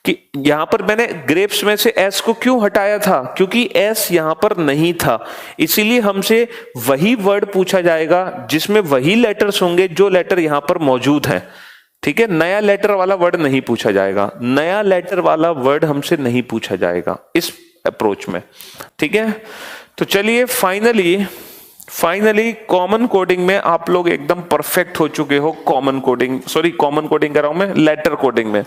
कि यहां पर मैंने ग्रेप्स में से S को क्यों हटाया था? क्योंकि S यहां पर नहीं था, इसीलिए हमसे वही वर्ड पूछा जाएगा जिसमें वही लेटर्स होंगे जो लेटर यहां पर मौजूद है। ठीक है, नया लेटर वाला वर्ड नहीं पूछा जाएगा, नया लेटर वाला वर्ड हमसे नहीं पूछा जाएगा इस अप्रोच में। ठीक है, तो चलिए फाइनली कॉमन कोडिंग में आप लोग एकदम परफेक्ट हो चुके हो। कॉमन कोडिंग कह रहा हूं मैं, लेटर कोडिंग में।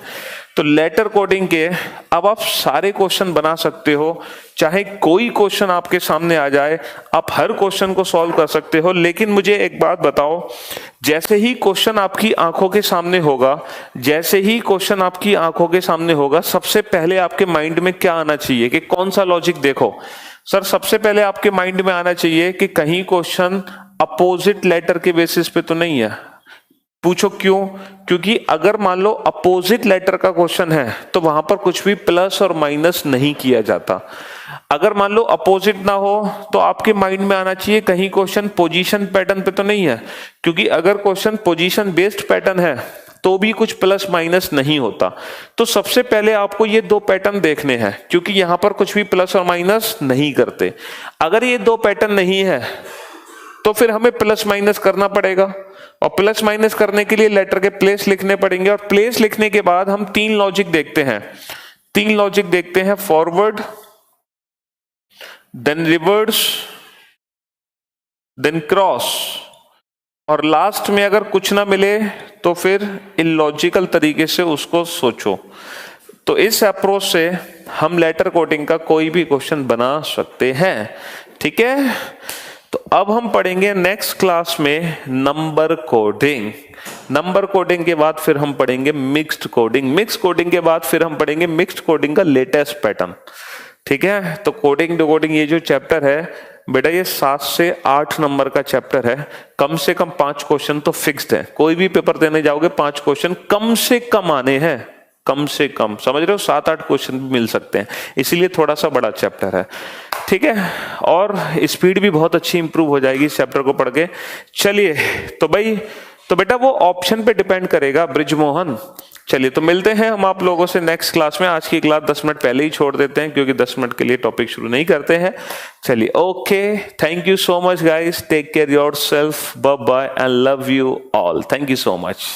तो लेटर कोडिंग के अब आप सारे क्वेश्चन बना सकते हो, चाहे कोई क्वेश्चन आपके सामने आ जाए आप हर क्वेश्चन को सॉल्व कर सकते हो। लेकिन मुझे एक बात बताओ, जैसे ही क्वेश्चन आपकी आंखों के सामने होगा, सबसे पहले आपके माइंड में क्या आना चाहिए कि कौन सा लॉजिक? देखो सर, सबसे पहले आपके माइंड में आना चाहिए कि कहीं क्वेश्चन अपोजिट लेटर के बेसिस पे तो नहीं है। पूछो क्यों? क्योंकि अगर मान लो अपोजिट लेटर का क्वेश्चन है तो वहां पर कुछ भी प्लस और माइनस नहीं किया जाता। अगर मान लो अपोजिट ना हो तो आपके माइंड में आना चाहिए कहीं क्वेश्चन पोजीशन पैटर्न पे तो नहीं है, क्योंकि अगर क्वेश्चन पोजीशन बेस्ड पैटर्न है तो भी कुछ प्लस माइनस नहीं होता। तो सबसे पहले आपको ये दो पैटर्न देखने हैं, क्योंकि यहां पर कुछ भी प्लस और माइनस नहीं करते। अगर ये दो पैटर्न नहीं है तो फिर हमें प्लस माइनस करना पड़ेगा, और प्लस माइनस करने के लिए लेटर के प्लेस लिखने पड़ेंगे। और प्लेस लिखने के बाद हम तीन लॉजिक देखते हैं, forward, then reverse, then cross, और लास्ट में अगर कुछ ना मिले तो फिर इलॉजिकल तरीके से उसको सोचो। तो इस अप्रोच से हम लेटर कोडिंग का कोई भी क्वेश्चन बना सकते हैं। ठीक है, तो अब हम पढ़ेंगे नेक्स्ट क्लास में नंबर कोडिंग के बाद फिर हम पढ़ेंगे मिक्स्ड कोडिंग के बाद फिर हम पढ़ेंगे मिक्स्ड कोडिंग का लेटेस्ट पैटर्न। ठीक है, तो कोडिंग डिकोडिंग ये जो चैप्टर है बेटा ये 7 से 8 नंबर का चैप्टर है, कम से कम 5 क्वेश्चन तो फिक्स्ड है। कोई भी पेपर देने जाओगे 5 क्वेश्चन कम से कम आने हैं, कम से कम, समझ रहे हो, 7-8 क्वेश्चन भी मिल सकते हैं, इसीलिए थोड़ा सा बड़ा चैप्टर है, ठीक है। और स्पीड भी बहुत अच्छी इंप्रूव हो जाएगी इस चैप्टर को पढ़ के। चलिए तो भाई, तो बेटा वो ऑप्शन पे डिपेंड करेगा ब्रिजमोहन। चलिए तो मिलते हैं हम आप लोगों से नेक्स्ट क्लास में। आज की क्लास 10 मिनट पहले ही छोड़ देते हैं क्योंकि 10 मिनट के लिए टॉपिक शुरू नहीं करते हैं। चलिए okay, thank you so much guys, take care yourself, bye bye and love you all, thank you so much.